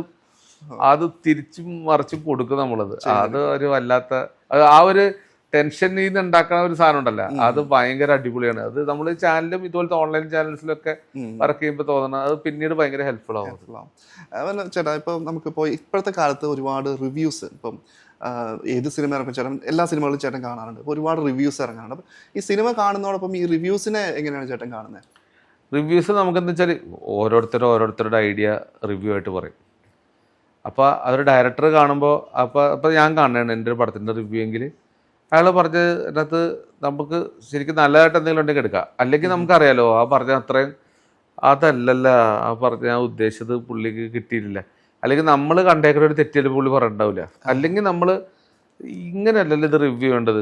തിരിച്ചും മറിച്ചും കൊടുക്കും നമ്മളത്. അത് ഒരു വല്ലാത്ത ആ ഒരു ടെൻഷനിൽ നിന്ന് ഉണ്ടാക്കുന്ന ഒരു സാധനം ഉണ്ടല്ലോ, അത് ഭയങ്കര അടിപൊളിയാണ്. അത് നമ്മൾ ചാനലും ഇതുപോലത്തെ ഓൺലൈൻ ചാനൽസിലൊക്കെ വർക്ക് ചെയ്യുമ്പോൾ തോന്നണം, അത് പിന്നീട് ഭയങ്കര ഹെൽപ്ഫുൾ ആവും. ചേട്ടാ ഇപ്പം നമുക്കിപ്പോൾ ഇപ്പോഴത്തെ കാലത്ത് ഒരുപാട് റിവ്യൂസ്, ഇപ്പം ഏത് സിനിമ ഇറക്കും ചേട്ടൻ, എല്ലാ സിനിമകളും ചേട്ടൻ കാണാറുണ്ട്. അപ്പോൾ ഒരുപാട് റിവ്യൂസ് ഇറങ്ങാറുണ്ട്. അപ്പം ഈ സിനിമ കാണുന്നതോടൊപ്പം ഈ റിവ്യൂസിനെ എങ്ങനെയാണ് ചേട്ടൻ കാണുന്നത്? റിവ്യൂസ് നമുക്കെന്താ വെച്ചാൽ ഓരോരുത്തരുടെ ഐഡിയ റിവ്യൂ ആയിട്ട് പറയും. അപ്പോൾ അതൊരു ഡയറക്ടർ കാണുമ്പോൾ അപ്പോൾ ഞാൻ കാണുകയാണ് എൻ്റെ ഒരു പടത്തിൻ്റെ റിവ്യൂ എങ്കിൽ അയാൾ പറഞ്ഞതിനകത്ത് നമുക്ക് ശരിക്കും നല്ലതായിട്ട് എന്തെങ്കിലും ഉണ്ടെങ്കിൽ എടുക്കാം. അല്ലെങ്കിൽ നമുക്കറിയാലോ ആ പറഞ്ഞ അത്രയും അതല്ലല്ല, ആ പറഞ്ഞ ഞാൻ ഉദ്ദേശിച്ചത് പുള്ളിക്ക് കിട്ടിയിട്ടില്ല, അല്ലെങ്കിൽ നമ്മൾ കണ്ടേക്കുന്ന ഒരു തെറ്റിയാലും പുള്ളി പറഞ്ഞിട്ടുണ്ടാവില്ല, അല്ലെങ്കിൽ നമ്മൾ ഇങ്ങനെയല്ലല്ലോ ഇത് റിവ്യൂ വേണ്ടത്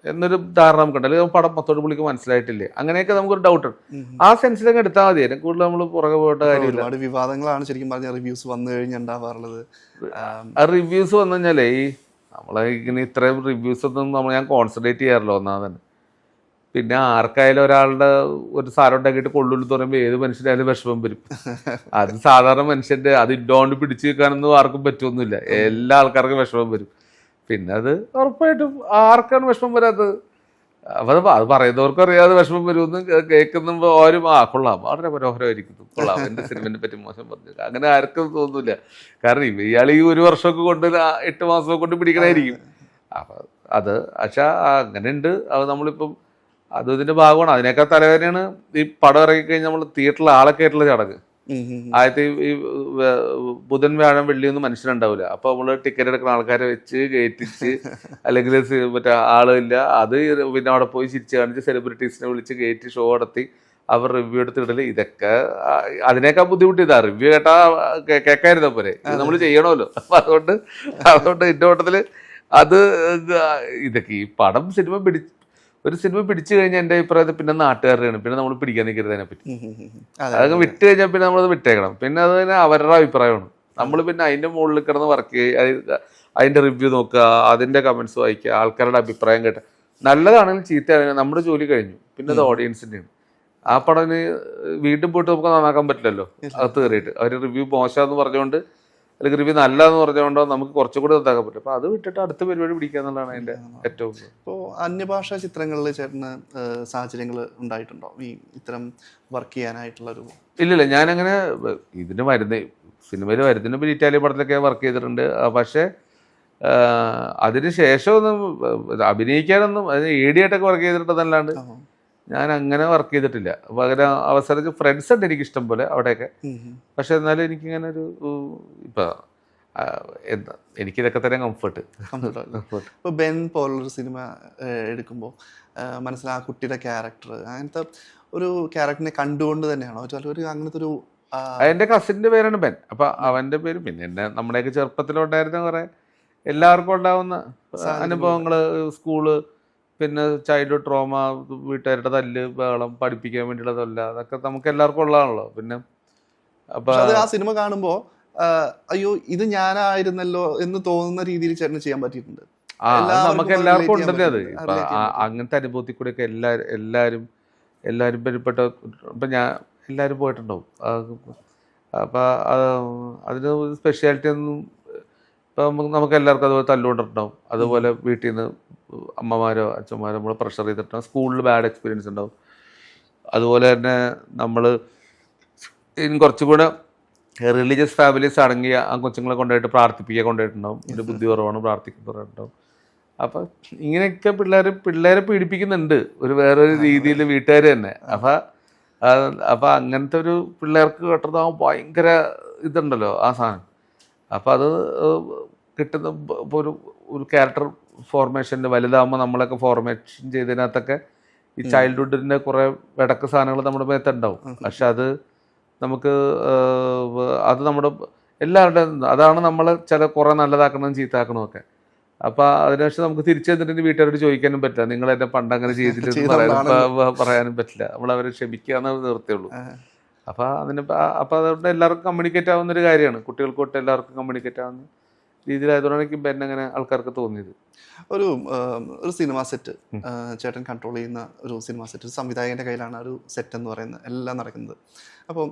എന്നൊരു ധാരണ നമുക്കുണ്ട്, അല്ലെങ്കിൽ പടം മൊത്തോട് പുള്ളിക്ക് മനസ്സിലായിട്ടില്ലേ, അങ്ങനെയൊക്കെ നമുക്കൊരു ഡൗട്ട് ഉണ്ട്. ആ സെൻസിലൊക്കെ എടുത്താൽ മതി. അതിനെ കൂടുതൽ നമ്മൾ പുറകെ പോയിട്ട് കാര്യമില്ല. ഒരുപാട് വിവാദങ്ങളാണ് ശരിക്കും പറഞ്ഞ റിവ്യൂസ് വന്നു കഴിഞ്ഞുണ്ടാവാറുള്ളത്. ആ റിവ്യൂസ് വന്നു കഴിഞ്ഞാലേ ഈ നമ്മളെ ഇങ്ങനെ ഇത്രയും റിവ്യൂസ് ഒന്നും ഞാൻ കോൺസെൻട്രേറ്റ് ചെയ്യാറില്ല ഒന്നാമത് തന്നെ. പിന്നെ ആർക്കായാലും ഒരാളുടെ ഒരു സാധനം ഉണ്ടാക്കിയിട്ട് കൊള്ളുള്ളൂ പറയുമ്പോൾ ഏത് മനുഷ്യനായാലും വിഷമം വരും. അത് സാധാരണ മനുഷ്യന്റെ അത് ഇട്ടോണ്ട് പിടിച്ചു വെക്കാനൊന്നും ആർക്കും പറ്റുമൊന്നുമില്ല, എല്ലാ ആൾക്കാർക്കും വിഷമം വരും. പിന്നെ അത് ഉറപ്പായിട്ടും ആർക്കാണ് വിഷമം വരാത്തത്? അപ്പൊ അത് പറയുന്നവർക്കും അറിയാതെ വിഷമം വരുമെന്ന് കേൾക്കുമ്പോൾ ആരും കൊള്ളാം, വളരെ മനോഹരമായിരിക്കുന്നു, കൊള്ളാം, എന്റെ സിനിമയെ പറ്റി മോശം പറഞ്ഞു, അങ്ങനെ ആർക്കും തോന്നുന്നില്ല. കാരണം ഇയാൾ ഈ 1 വർഷമൊക്കെ കൊണ്ട് 8 മാസമൊക്കെ കൊണ്ട് പിടിക്കണായിരിക്കും. അപ്പൊ അത് പക്ഷെ അങ്ങനെ ഉണ്ട്. അത് നമ്മളിപ്പം അത് ഇതിന്റെ ഭാഗമാണ്. അതിനേക്കാൾ തലവേദനയാണ് ഈ പടം ഇറങ്ങിക്കഴിഞ്ഞാൽ നമ്മൾ തിയേറ്ററിൽ ആളൊക്കെ ആയിട്ടുള്ള ചടങ്ങ്. ആദ്യത്തെ ഈ ബുധൻ വ്യാഴം വെള്ളിയൊന്നും മനുഷ്യനുണ്ടാവില്ല. അപ്പൊ നമ്മള് ടിക്കറ്റ് എടുക്കുന്ന ആൾക്കാരെ വെച്ച് കയറ്റിച്ച്, അല്ലെങ്കിൽ മറ്റേ ആളില്ല, അത് പിന്നെ അവിടെ പോയി ചിരിച്ച് കാണിച്ച് സെലിബ്രിറ്റീസിനെ വിളിച്ച് കയറ്റി ഷോ നടത്തി അവർ റിവ്യൂ എടുത്തിടല്, ഇതൊക്കെ അതിനേക്കാൾ ബുദ്ധിമുട്ടിയതാ. റിവ്യൂ കേൾക്കായിരുന്ന പോലെ ഇത് നമ്മൾ ചെയ്യണമല്ലോ. അപ്പൊ അതുകൊണ്ട് എന്റെ ഓട്ടത്തില് അത് ഇതൊക്കെ ഈ ഒരു സിനിമ പിടിച്ചു കഴിഞ്ഞാൽ എൻ്റെ അഭിപ്രായത്തിൽ പിന്നെ നാട്ടുകാരുടെയാണ്, പിന്നെ നമ്മൾ പിടിക്കാൻ നിൽക്കരുത് അതിനെപ്പറ്റി. അതൊക്കെ വിട്ട് കഴിഞ്ഞാൽ പിന്നെ നമ്മളത് വിട്ടേക്കണം. പിന്നെ അത് തന്നെ അവരുടെ അഭിപ്രായമാണ്. നമ്മൾ പിന്നെ അതിൻ്റെ മുകളിൽ കിടന്ന് വർക്ക് ചെയ്യുക, അതിൻ്റെ റിവ്യൂ നോക്കുക, അതിൻ്റെ കമൻസ് വായിക്കുക, ആൾക്കാരുടെ അഭിപ്രായം കേട്ട നല്ലതാണെങ്കിലും ചീത്തയാണെങ്കിലും നമ്മുടെ ജോലി കഴിഞ്ഞു. പിന്നെ അത് ഓഡിയൻസിൻ്റെയാണ്. ആ പടത്തിന് വീണ്ടും പോയിട്ട് നമുക്ക് നന്നാക്കാൻ പറ്റില്ലല്ലോ. അകത്ത് കയറിയിട്ട് അവർ റിവ്യൂ മോശമെന്ന് പറഞ്ഞുകൊണ്ട് അല്ലെങ്കിൽ റിവ്യൂ നല്ലതെന്ന് പറഞ്ഞുകൊണ്ടോ നമുക്ക് കുറച്ചുകൂടി ഇതാക്കാൻ പറ്റും. അപ്പോൾ അത് വിട്ടിട്ട് അടുത്ത പരിപാടി പിടിക്കുക എന്നുള്ളതാണ് അതിൻ്റെ ഏറ്റവും. ഇപ്പോൾ അന്യഭാഷാ ചിത്രങ്ങളിൽ ചേട്ടന് സാഹചര്യങ്ങൾ ഉണ്ടായിട്ടുണ്ടോ ഈ ഇത്തരം വർക്ക് ചെയ്യാനായിട്ടുള്ളൊരു? ഇല്ലില്ല, ഞാനങ്ങനെ സിനിമയിൽ വരുന്നതിന് മുമ്പ് ഇറ്റാലിയൻ പടത്തിലൊക്കെ വർക്ക് ചെയ്തിട്ടുണ്ട്. പക്ഷേ അതിന് ശേഷമൊന്നും അഭിനയിക്കാനൊന്നും ഏടിയായിട്ടൊക്കെ വർക്ക് ചെയ്തിട്ടുണ്ടെന്നല്ലാണ്ട് ഞാൻ അങ്ങനെ വർക്ക് ചെയ്തിട്ടില്ല. അപ്പൊ അങ്ങനെ അവസരം ഫ്രണ്ട്സ് ഉണ്ട് എനിക്ക് ഇഷ്ടം പോലെ അവിടെയൊക്കെ. പക്ഷെ എന്നാലും എനിക്കിങ്ങനെ ഒരു ഇപ്പൊ എന്താ എനിക്കിതൊക്കെ തന്നെ കംഫർട്ട്. ഇപ്പൊ ബെൻ പോലുള്ളൊരു സിനിമ എടുക്കുമ്പോൾ മനസ്സിലാ കുട്ടിയുടെ ക്യാരക്ടർ അങ്ങനത്തെ ഒരു ക്യാരക്ടറിനെ കണ്ടുകൊണ്ട് തന്നെയാണോ ഒരു അങ്ങനത്തെ ഒരു? എൻ്റെ കസിൻ്റെ പേരാണ് ബെൻ. അപ്പൊ അവന്റെ പേര് പിന്നെ എന്നെ നമ്മുടെയൊക്കെ ചെറുപ്പത്തിലുണ്ടായിരുന്ന കുറെ എല്ലാവർക്കും ഉണ്ടാവുന്ന അനുഭവങ്ങള്, സ്കൂള്, പിന്നെ ചൈൽഡ്ഹുഡ് ട്രോമ, വീട്ടുകാരുടെ തല്ല്, ബഹളം, പഠിപ്പിക്കാൻ വേണ്ടിയുള്ളതല്ല, അതൊക്കെ നമുക്ക് എല്ലാവർക്കും ഉള്ളതാണല്ലോ. പിന്നെ അപ്പൊ ആ സിനിമ കാണുമ്പോൾ അയ്യോ ഇത് ഞാനായിരുന്നല്ലോ എന്ന് തോന്നുന്ന രീതിയിൽ ചേട്ടന് ചെയ്യാൻ പറ്റിയിട്ടുണ്ട്. അത് നമുക്ക് എല്ലാവർക്കും ഉണ്ടല്ലേ അത്. പറ്റുന്നുണ്ട്, ഇപ്പൊ relate ചെയ്യാൻ പറ്റും. അങ്ങനത്തെ അനുഭവത്തിൽ കൂടെയൊക്കെ എല്ലാവരും പരിപ്പെട്ട ഇപ്പൊ ഞാൻ എല്ലാവരും പോയിട്ടുണ്ടാവും. അപ്പൊ അതിന് സ്പെഷ്യാലിറ്റി ഒന്നും ഇപ്പൊ നമുക്ക് എല്ലാവർക്കും അതുപോലെ തല്ലുകൊണ്ടിട്ടുണ്ടാവും. അതുപോലെ വീട്ടിൽ നിന്ന് അമ്മമാരോ അച്ഛന്മാരോ നമ്മളെ പ്രഷർ ചെയ്തിട്ടുണ്ടാവും. സ്കൂളിൽ ബാഡ് എക്സ്പീരിയൻസ് ഉണ്ടാവും. അതുപോലെ തന്നെ നമ്മൾ കുറച്ചും കൂടെ റിലീജിയസ് ഫാമിലീസ് ആണെങ്കിൽ ആ കൊച്ചുങ്ങളെ കൊണ്ടുപോയിട്ട് പ്രാർത്ഥിപ്പിക്കാൻ കൊണ്ടുപോയിട്ടുണ്ടാവും. ഒരു ബുദ്ധി കുറവാണ് പ്രാർത്ഥിക്കുന്നുണ്ടാവും. അപ്പം ഇങ്ങനെയൊക്കെ പിള്ളേരെ പീഡിപ്പിക്കുന്നുണ്ട് ഒരു വേറൊരു രീതിയിൽ വീട്ടുകാർ തന്നെ. അപ്പം അങ്ങനത്തെ ഒരു പിള്ളേർക്ക് കിട്ടുന്നതാകുമ്പോൾ ഭയങ്കര ഇതുണ്ടല്ലോ ആ സാധനം. അപ്പം അത് കിട്ടുന്ന ഇപ്പോൾ ഒരു ക്യാരക്ടർ ഫോർമേഷൻ്റെ വലുതാകുമ്പോൾ നമ്മളൊക്കെ ഫോർമേഷൻ ചെയ്തതിനകത്തൊക്കെ ഈ ചൈൽഡ്ഹുഡിൻ്റെ കുറേ വിടക്ക് സാധനങ്ങൾ നമ്മുടെ മേത്തുണ്ടാവും. പക്ഷെ അത് നമുക്ക് അത് നമ്മുടെ എല്ലാവരുടെയും അതാണ് നമ്മൾ കുറേ നല്ലതാക്കണമെന്നും ചീത്താക്കണമൊക്കെ. അപ്പം അതിനുശേഷം നമുക്ക് തിരിച്ചു വന്നിട്ട് വീട്ടുകാരോട് ചോദിക്കാനും പറ്റില്ല, നിങ്ങൾ എന്നെ പണ്ട് അങ്ങനെ ചെയ്തില്ലെന്ന് പറയാനും പറ്റില്ല. നമ്മൾ അവരെ ക്ഷമിക്കാന്ന് നിർത്തിയുള്ളൂ. അപ്പം അതുകൊണ്ട് എല്ലാവർക്കും കമ്മ്യൂണിക്കേറ്റ് ആവുന്ന ഒരു കാര്യമാണ്. കുട്ടികൾക്ക് തൊട്ട് എല്ലാവർക്കും കമ്മ്യൂണിക്കേറ്റ് ആവുന്ന രീതിയിലായതുകൊണ്ടാണ് എനിക്ക് എന്നെ അങ്ങനെ ആൾക്കാർക്ക് തോന്നിയത്. ഒരു സിനിമ സെറ്റ് ചേട്ടൻ കൺട്രോൾ ചെയ്യുന്ന ഒരു സിനിമ സെറ്റ്, ഒരു സംവിധായകൻ്റെ കയ്യിലാണ് ഒരു സെറ്റ് എന്ന് പറയുന്നത് എല്ലാം നടക്കുന്നത്. അപ്പം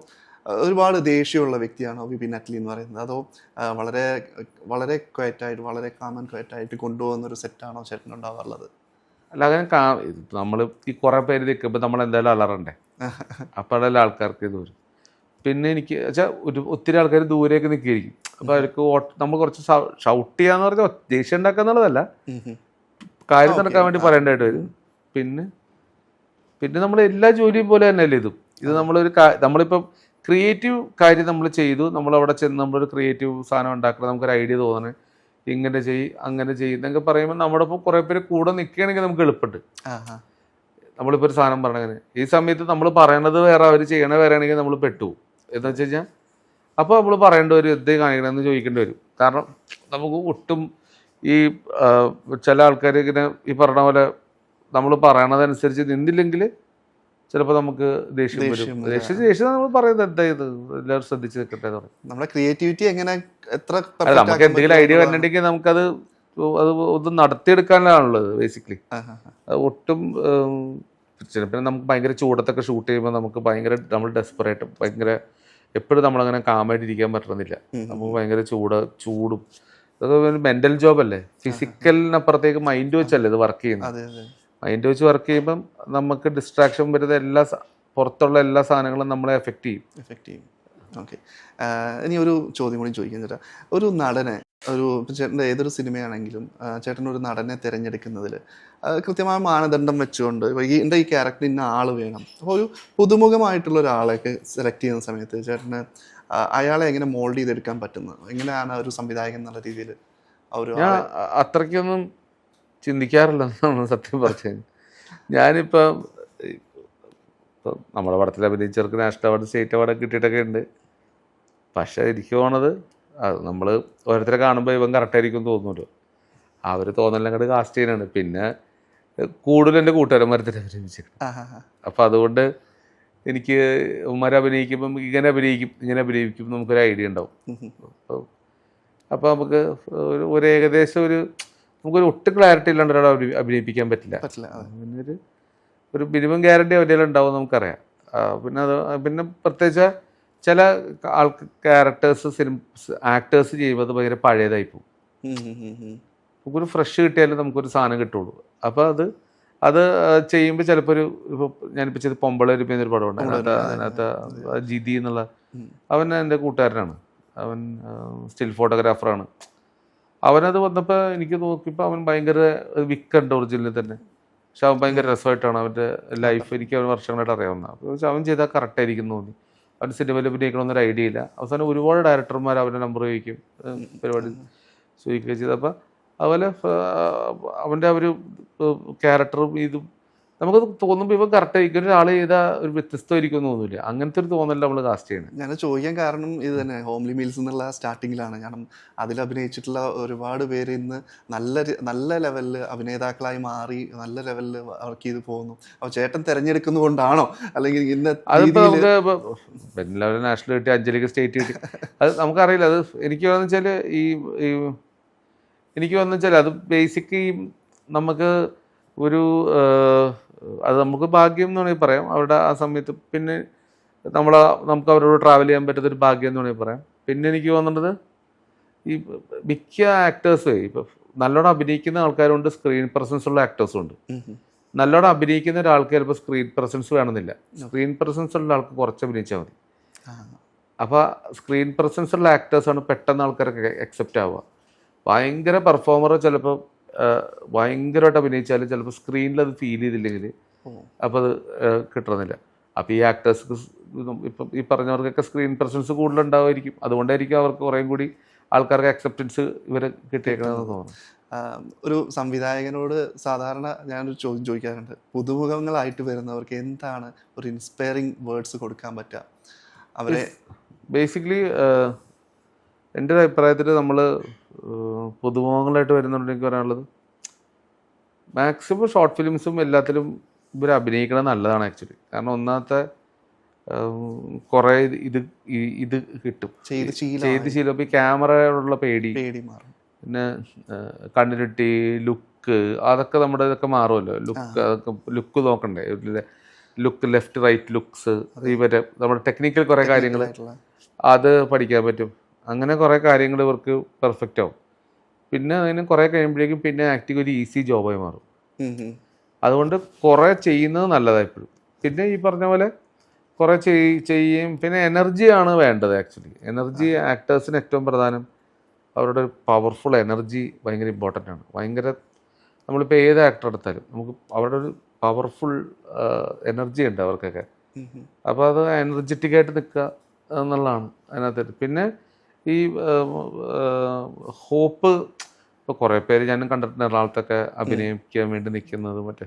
ഒരുപാട് ദേഷ്യമുള്ള വ്യക്തിയാണോ വിപിൻ അറ്റ്ലി എന്ന് പറയുന്നത്, അതോ വളരെ വളരെ ക്വയറ്റായിട്ട് വളരെ കാമൻ ക്വയറ്റായിട്ട് കൊണ്ടുപോകുന്ന ഒരു സെറ്റാണോ ചേട്ടൻ ഉണ്ടാവാറുള്ളത്? അല്ല അങ്ങനെ നമ്മൾ ഈ കുറേ പേര് നിൽക്കുമ്പോൾ നമ്മൾ എന്തായാലും അലറണ്ടേ, അപ്പോഴല്ല ആൾക്കാർക്ക് ഇത് വരും. പിന്നെ എനിക്ക് വെച്ചാൽ ഒത്തിരി ആൾക്കാർ ദൂരേക്ക് നിൽക്കുകയായിരിക്കും. അപ്പോൾ അവർക്ക് നമ്മൾ കുറച്ച് ഷൗട്ട് ചെയ്യാന്ന് പറഞ്ഞാൽ ദേഷ്യം ഉണ്ടാക്കുക എന്നുള്ളതല്ല, കാര്യം നടക്കാൻ വേണ്ടി പറയേണ്ടതായിട്ട് വരും. പിന്നെ നമ്മൾ എല്ലാ ജോലിയും പോലെ തന്നെയല്ലേ ഇതും. ഇത് നമ്മളിപ്പം ക്രിയേറ്റീവ് കാര്യം നമ്മൾ ചെയ്തു, നമ്മളവിടെ ചെന്ന് നമ്മളൊരു ക്രിയേറ്റീവ് സാധനം ഉണ്ടാക്കണം, നമുക്കൊരു ഐഡിയ തോന്നണേ, ഇങ്ങനെ അങ്ങനെ എന്നൊക്കെ പറയുമ്പോൾ നമ്മുടെ ഒപ്പം കുറേ പേര് കൂടെ നിൽക്കുകയാണെങ്കിൽ നമുക്ക് എളുപ്പമുണ്ട്. നമ്മളിപ്പോൾ ഒരു സാധനം പറഞ്ഞങ്ങനെ ഈ സമയത്ത് നമ്മൾ പറയണത് വേറെ, അവർ ചെയ്യണത് വേറെ ആണെങ്കിൽ നമ്മൾ പെട്ടുപോകും. എന്ന് വെച്ച് കഴിഞ്ഞാൽ അപ്പോൾ നമ്മൾ പറയേണ്ട വരും, എന്ത് കാണിക്കണമെന്ന് ചോദിക്കേണ്ടി വരും. കാരണം നമുക്ക് ഒട്ടും ഈ ചില ആൾക്കാർ ഇങ്ങനെ ഈ പറഞ്ഞ പോലെ നമ്മൾ പറയണതനുസരിച്ച് നിന്നില്ലെങ്കിൽ ചിലപ്പോൾ നമുക്ക് ദേഷ്യം വരും. ദേഷ്യം നമ്മൾ പറയുന്നത് എന്താ ഇത് എല്ലാവരും ശ്രദ്ധിച്ച് നിൽക്കട്ടെ എന്ന് പറയും. നമ്മുടെ ക്രിയേറ്റിവിറ്റി എങ്ങനെ നമുക്ക് എന്തെങ്കിലും ഐഡിയ വന്നിട്ടുണ്ടെങ്കിൽ നമുക്കത് ഒന്ന് നടത്തിയെടുക്കാനാണുള്ളത് ബേസിക്കലി. ഒട്ടും ചിലപ്പോൾ നമുക്ക് ഭയങ്കര ചൂടത്തൊക്കെ ഷൂട്ട് ചെയ്യുമ്പോൾ നമുക്ക് നമ്മൾ ഡെസ്പറേറ്റ് ഭയങ്കര എപ്പോഴും നമ്മളങ്ങനെ കാമായിട്ടിരിക്കാൻ പറ്റണമെന്നില്ല. നമുക്ക് ഭയങ്കര ചൂടും അതൊക്കെ മെന്റൽ ജോബല്ലേ, ഫിസിക്കലിനപ്പുറത്തേക്ക് മൈൻഡ് വെച്ചല്ലേ ഇത് വർക്ക് ചെയ്യുന്നത്. മൈൻഡ് വെച്ച് വർക്ക് ചെയ്യുമ്പം നമുക്ക് ഡിസ്ട്രാക്ഷൻ വരുന്ന പുറത്തുള്ള എല്ലാ സാധനങ്ങളും നമ്മളെ എഫക്റ്റ് ചെയ്യും. ഓക്കെ, ഇനി ഒരു ചോദ്യം കൂടി ചോദിക്കാൻ ചേട്ടാ. ഒരു നടനെ ചേട്ടൻ്റെ ഏതൊരു സിനിമയാണെങ്കിലും ചേട്ടൻ ഒരു നടനെ തിരഞ്ഞെടുക്കുന്നതിൽ കൃത്യമായ മാനദണ്ഡം വെച്ചുകൊണ്ട് എൻ്റെ ഈ ക്യാരക്ടർ ഇന്ന ആൾ വേണം. അപ്പോൾ ഒരു പുതുമുഖമായിട്ടുള്ള ഒരാളെയൊക്കെ സെലക്ട് ചെയ്യുന്ന സമയത്ത് ചേട്ടന് അയാളെ എങ്ങനെ മോൾഡ് ചെയ്തെടുക്കാൻ പറ്റുന്നത്, എങ്ങനെയാണ് ഒരു സംവിധായകൻ എന്നുള്ള രീതിയിൽ? ഞാൻ അത്രയ്ക്കൊന്നും ചിന്തിക്കാറില്ല സത്യം പറഞ്ഞു. ഞാനിപ്പം നമ്മുടെ പടത്തിൽ അഭിനയിച്ചവർക്ക് നാഷണൽ അവാർഡ് സ്റ്റേറ്റ് അവാർഡ് കിട്ടിയിട്ടൊക്കെ ഉണ്ട്. പക്ഷേ എനിക്ക് തോന്നുന്നത് നമ്മൾ ഓരോരുത്തരെ കാണുമ്പോൾ ഇവൻ കറക്റ്റായിരിക്കും തോന്നുമല്ലോ, അവർ തോന്നലെല്ലാം കൂടെ കാസ്റ്റ് ചെയ്യാനാണ്. പിന്നെ കൂടുതൽ എൻ്റെ കൂട്ടുകാരന്മാരത്തിൽ അഭിനയിച്ചിട്ടുണ്ട്. അപ്പം അതുകൊണ്ട് എനിക്ക് ഉമ്മാരെ അഭിനയിക്കുമ്പം ഇങ്ങനെ അഭിനയിക്കും നമുക്കൊരു ഐഡിയ ഉണ്ടാവും. അപ്പോൾ നമുക്ക് ഒരു ഏകദേശം നമുക്കൊരു ഒട്ടും ക്ലാരിറ്റി ഇല്ലാണ്ട് ഒരാളെ അഭിനയിപ്പിക്കാൻ പറ്റില്ല. പിന്നെ ഒരു മിനിമം ഗ്യാരണ്ടി അവരുടെ ഉണ്ടാവും നമുക്കറിയാം. പിന്നെ പ്രത്യേകിച്ച് ചില ക്യാരക്ടേഴ്സ് ആക്ടേഴ്സ് ചെയ്യുമ്പോൾ അത് ഭയങ്കര പഴയതായി പോകും. നമുക്കൊരു ഫ്രഷ് കിട്ടിയാലേ നമുക്കൊരു സാധനം കിട്ടുള്ളൂ. അപ്പോൾ അത് ചെയ്യുമ്പോൾ ചിലപ്പോൾ ഇപ്പോൾ ഞാനിപ്പോൾ ചെയ്ത് പൊമ്പളൊരു പടമുണ്ട്, അതിനകത്ത് ജിതി എന്നുള്ള അവൻ എൻ്റെ കൂട്ടുകാരനാണ്. അവൻ സ്റ്റിൽ ഫോട്ടോഗ്രാഫറാണ്. അവനത് വന്നപ്പോൾ എനിക്ക് നോക്കിയപ്പോൾ അവൻ ഭയങ്കര വിക്കുണ്ട് ഒറിജിനലിൽ തന്നെ. പക്ഷെ അവൻ ഭയങ്കര രസമായിട്ടാണ് അവൻ്റെ ലൈഫ് എനിക്ക് അവൻ വർഷങ്ങളായിട്ട് അറിയാവുന്ന. അപ്പോൾ അവൻ ചെയ്താൽ കറക്റ്റായിരിക്കും തോന്നി. അവൻ സിനിമയിൽ അഭിനയിക്കണമെന്നൊരു ഐഡിയ ഇല്ല. അവസാനം ഒരുപാട് ഡയറക്ടർമാർ അവൻ്റെ നമ്പർ ചോദിക്കും, പരിപാടി ചോദിക്കുകയും ചെയ്തു. അപ്പോൾ അതുപോലെ അവൻ്റെ ഒരു ക്യാരക്ടറും ഇതും നമുക്ക് തോന്നുമ്പോൾ ഇവ കറക്റ്റ് ആയിരിക്കും, ഒരാൾ ചെയ്താൽ ഒരു വ്യത്യസ്തമായിരിക്കും എന്ന് തോന്നില്ല. അങ്ങനത്തെ ഒരു തോന്നല്ല നമ്മൾ കാസ്റ്റ് ചെയ്യണം. ഞാൻ ചോദിക്കാൻ കാരണം ഇത് തന്നെ, ഹോംലി മീൽസ് എന്നുള്ള സ്റ്റാർട്ടിങ്ങിലാണ്. കാരണം അതിൽ അഭിനയിച്ചിട്ടുള്ള ഒരുപാട് പേര് ഇന്ന് നല്ല ലെവലിൽ അഭിനേതാക്കളായി മാറി നല്ല ലെവലിൽ വർക്ക് ചെയ്ത് പോകുന്നു. അപ്പോൾ ചേട്ടൻ തിരഞ്ഞെടുക്കുന്നതുകൊണ്ടാണോ അല്ലെങ്കിൽ ഇന്ന അതിപ്പോൾ നമുക്ക് ഇപ്പോൾ എല്ലാവരും നാഷണൽ കിട്ടി, അഞ്ജലിക്ക് സ്റ്റേറ്റ് കിട്ടി, അത് നമുക്കറിയില്ല. അത് എനിക്ക് തോന്നുന്നു വെച്ചാൽ എനിക്ക് തോന്നുന്നു വെച്ചാൽ അത് ബേസിക്കലി നമുക്ക് ഒരു അത് നമുക്ക് ഭാഗ്യം എന്ന് വേണമെങ്കിൽ പറയാം. അവിടെ ആ സമയത്ത് പിന്നെ നമുക്ക് അവരോട് ട്രാവൽ ചെയ്യാൻ പറ്റുന്നൊരു ഭാഗ്യം എന്ന് വേണമെങ്കിൽ പറയാം. പിന്നെ എനിക്ക് തോന്നുന്നത് ഈ മിക്ക ആക്ടേഴ്സ് ഇപ്പോൾ നല്ലോണം അഭിനയിക്കുന്ന ആൾക്കാരുണ്ട്, സ്ക്രീൻ പ്രസൻസ് ഉള്ള ആക്ടേഴ്സും ഉണ്ട്. നല്ലോണം അഭിനയിക്കുന്ന ഒരാൾക്ക് ചിലപ്പോൾ സ്ക്രീൻ പ്രസൻസ് വേണമെന്നില്ല. സ്ക്രീൻ പ്രസൻസ് ഉള്ള ആൾക്ക് കുറച്ച് അഭിനയിച്ചാൽ മതി. അപ്പോൾ സ്ക്രീൻ പ്രസൻസ് ഉള്ള ആക്ടേഴ്സാണ് പെട്ടെന്ന് ആൾക്കാരൊക്കെ അക്സെപ്റ്റ് ആവുക. ഭയങ്കര പെർഫോമർ ചിലപ്പോൾ ഭയങ്കരമായിട്ട് അഭിനയിച്ചാലും ചിലപ്പോൾ സ്ക്രീനിൽ അത് ഫീൽ ചെയ്തില്ലെങ്കിൽ അപ്പോൾ അത് കിട്ടണമെന്നില്ല. അപ്പോൾ ഈ ആക്ടേഴ്സ് ഇപ്പം ഈ പറഞ്ഞവർക്കൊക്കെ സ്ക്രീൻ പ്രസൻസ് കൂടുതലുണ്ടാവുമായിരിക്കും. അതുകൊണ്ടായിരിക്കും അവർക്ക് കുറേയും കൂടി ആൾക്കാർക്ക് അക്സെപ്റ്റൻസ് ഇവരെ കിട്ടിയേക്കണമെന്ന് തോന്നുന്നു. ഒരു സംവിധായകനോട് സാധാരണ ഞാനൊരു ചോദ്യം ചോദിക്കാറുണ്ട്. പുതുമുഖങ്ങളായിട്ട് വരുന്നവർക്ക് എന്താണ് ഒരു ഇൻസ്പയറിങ് വേർഡ്സ് കൊടുക്കാൻ പറ്റുക അവരെ? ബേസിക്കലി എൻ്റെ ഒരു അഭിപ്രായത്തിൽ നമ്മൾ പുതുമുഖങ്ങളായിട്ട് വരുന്നുണ്ടെങ്കിൽ പറയാനുള്ളത്, മാക്സിമം ഷോർട്ട് ഫിലിംസും എല്ലാത്തിലും ഇവർ അഭിനയിക്കണം നല്ലതാണ് ആക്ച്വലി. കാരണം ഒന്നാമത്തെ കുറേ ഇത് കിട്ടും, ചെയ്ത് ശീലം. ഇപ്പോൾ ഈ ക്യാമറയോടുള്ള പേടി മാറും. പിന്നെ കണ്ടിന്യൂറ്റി, ലുക്ക്, അതൊക്കെ നമ്മുടെ ഇതൊക്കെ മാറുമല്ലോ. അതൊക്കെ ലുക്ക് നോക്കണ്ടേ, ലുക്ക്, ലെഫ്റ്റ് റൈറ്റ് ലുക്സ്, ഇവരെ നമ്മുടെ ടെക്നിക്കൽ കുറേ കാര്യങ്ങൾ അത് പഠിക്കാൻ പറ്റും. അങ്ങനെ കുറേ കാര്യങ്ങൾ ഇവർക്ക് പെർഫെക്റ്റ് ആവും. പിന്നെ അതിന് കുറേ കഴിയുമ്പോഴേക്കും പിന്നെ ആക്ടിങ് ഒരു ഈസി ജോബായി മാറും. അതുകൊണ്ട് കുറേ ചെയ്യുന്നത് നല്ലതായിപ്പോഴും. പിന്നെ ഈ പറഞ്ഞ പോലെ കുറേ ചെയ്യും. പിന്നെ എനർജിയാണ് വേണ്ടത് ആക്ച്വലി. എനർജി ആക്ടേഴ്സിന് ഏറ്റവും പ്രധാനം. അവരുടെ ഒരു പവർഫുൾ എനർജി ഭയങ്കര ഇമ്പോർട്ടൻ്റ് ആണ്. ഭയങ്കര നമ്മളിപ്പോൾ ഏത് ആക്ടർ എടുത്താലും നമുക്ക് അവരുടെ ഒരു പവർഫുൾ എനർജി ഉണ്ട് അവർക്കൊക്കെ. അപ്പോൾ അത് എനർജറ്റിക്കായിട്ട് നിൽക്കുക എന്നുള്ളതാണ് അതിനകത്ത്. പിന്നെ ഈ ഹോപ്പ്, ഇപ്പോൾ കുറേ പേര് ഞാനും കണ്ടിട്ടുണ്ട് എറണാകുളത്തൊക്കെ അഭിനയിക്കാൻ വേണ്ടി നിൽക്കുന്നത് മറ്റേ.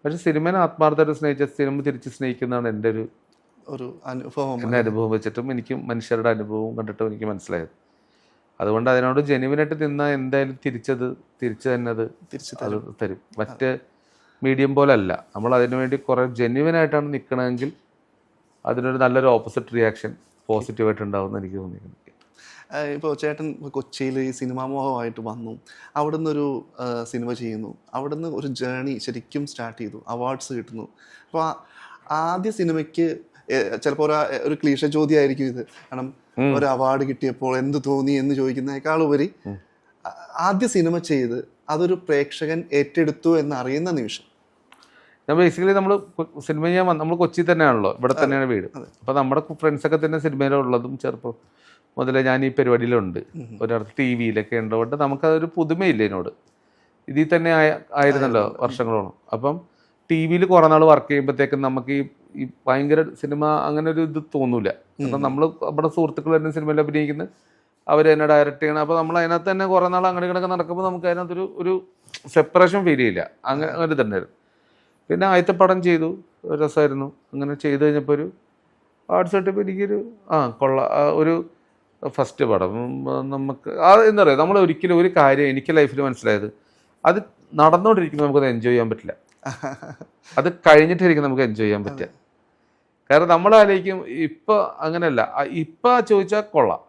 പക്ഷെ സിനിമനെ ആത്മാർത്ഥമായിട്ട് സ്നേഹിച്ച സിനിമ തിരിച്ച് സ്നേഹിക്കുന്നതാണ് എൻ്റെ ഒരു അനുഭവം. എൻ്റെ അനുഭവം വെച്ചിട്ടും എനിക്ക് മനുഷ്യരുടെ അനുഭവം കണ്ടിട്ടും എനിക്ക് മനസ്സിലായത്. അതുകൊണ്ട് അതിനോട് ജെന്യുവിനായിട്ട് നിന്നാൽ എന്തായാലും തിരിച്ച് തന്നെ അത് തരും. മറ്റ് മീഡിയം പോലെ അല്ല. നമ്മൾ അതിനുവേണ്ടി കുറേ ജെന്യുവിനായിട്ടാണ് നിൽക്കണമെങ്കിൽ അതിനൊരു നല്ലൊരു ഓപ്പോസിറ്റ് റിയാക്ഷൻ പോസിറ്റീവായിട്ട് ഉണ്ടാവുമെന്ന് എനിക്ക് തോന്നിയിട്ടുണ്ട്. ഇപ്പോൾ ചേട്ടൻ കൊച്ചിയിൽ ഈ സിനിമാ മോഹമായിട്ട് വന്നു, അവിടെ നിന്നൊരു സിനിമ ചെയ്യുന്നു, അവിടെ നിന്ന് ഒരു ജേണി ശരിക്കും സ്റ്റാർട്ട് ചെയ്തു, അവാർഡ്സ് കിട്ടുന്നു. അപ്പോൾ ആദ്യ സിനിമയ്ക്ക് ചിലപ്പോൾ ഒരു ക്ലീഷ ചോദ്യമായിരിക്കും ഇത്. കാരണം ഒരു അവാർഡ് കിട്ടിയപ്പോൾ എന്ത് തോന്നി എന്ന് ചോദിക്കുന്നതിനേക്കാൾ ഉപരി ആദ്യ സിനിമ ചെയ്ത് അതൊരു പ്രേക്ഷകൻ ഏറ്റെടുത്തു എന്നറിയുന്ന നിമിഷം. ബേസിക്കലി നമ്മൾ സിനിമ ചെയ്യാൻ നമ്മൾ കൊച്ചി തന്നെയാണല്ലോ, ഇവിടെ തന്നെയാണ് വീട്. അപ്പോൾ നമ്മുടെ ഫ്രണ്ട്സൊക്കെ തന്നെ സിനിമയിലുള്ളതും ചെറുപ്പം മുതലേ ഞാൻ ഈ പരിപാടിയിലുണ്ട്, ഒരിടത്ത് ടി വിയിലൊക്കെ ഉണ്ടോണ്ട് നമുക്കതൊരു പുതുമയില്ല ഇതിനോട്. ഇതിൽ തന്നെ ആയിരുന്നല്ലോ വർഷങ്ങളോളം. അപ്പം ടി വിയിൽ കുറേ നാൾ വർക്ക് ചെയ്യുമ്പോഴത്തേക്കും നമുക്ക് ഈ ഭയങ്കര സിനിമ അങ്ങനെ ഒരു ഇത് തോന്നൂല. കാരണം നമ്മൾ നമ്മുടെ സുഹൃത്തുക്കൾ തന്നെ സിനിമയിൽ അഭിനയിക്കുന്നത്, അവർ തന്നെ ഡയറക്റ്റ് ചെയ്യണം. അപ്പോൾ നമ്മൾ അതിനകത്ത് തന്നെ കുറേ നാൾ അങ്ങനെ കിടക്കെ നടക്കുമ്പോൾ നമുക്ക് അതിനകത്തൊരു സെപ്പറേഷൻ ഫീൽ ചെയ്യില്ല. അങ്ങനെ തന്നെ. പിന്നെ ആദ്യത്തെ പടം ചെയ്തു, രസമായിരുന്നു. അങ്ങനെ ചെയ്ത് കഴിഞ്ഞപ്പോൾ ഒരു ആർട്സ് കിട്ടിയപ്പോൾ എനിക്കൊരു ഒരു ഫസ്റ്റ് പടം നമുക്ക് എന്താ പറയുക, നമ്മൾ ഒരിക്കലും ഒരു കാര്യം എനിക്ക് ലൈഫിൽ മനസ്സിലായത്, അത് നടന്നുകൊണ്ടിരിക്കുമ്പോൾ നമുക്കത് എൻജോയ് ചെയ്യാൻ പറ്റില്ല, അത് കഴിഞ്ഞിട്ടായിരിക്കും നമുക്ക് എൻജോയ് ചെയ്യാൻ പറ്റുക. കാരണം നമ്മളാലേക്കും ഇപ്പം അങ്ങനെയല്ല. ഇപ്പം ചോദിച്ചാൽ കൊള്ളാം,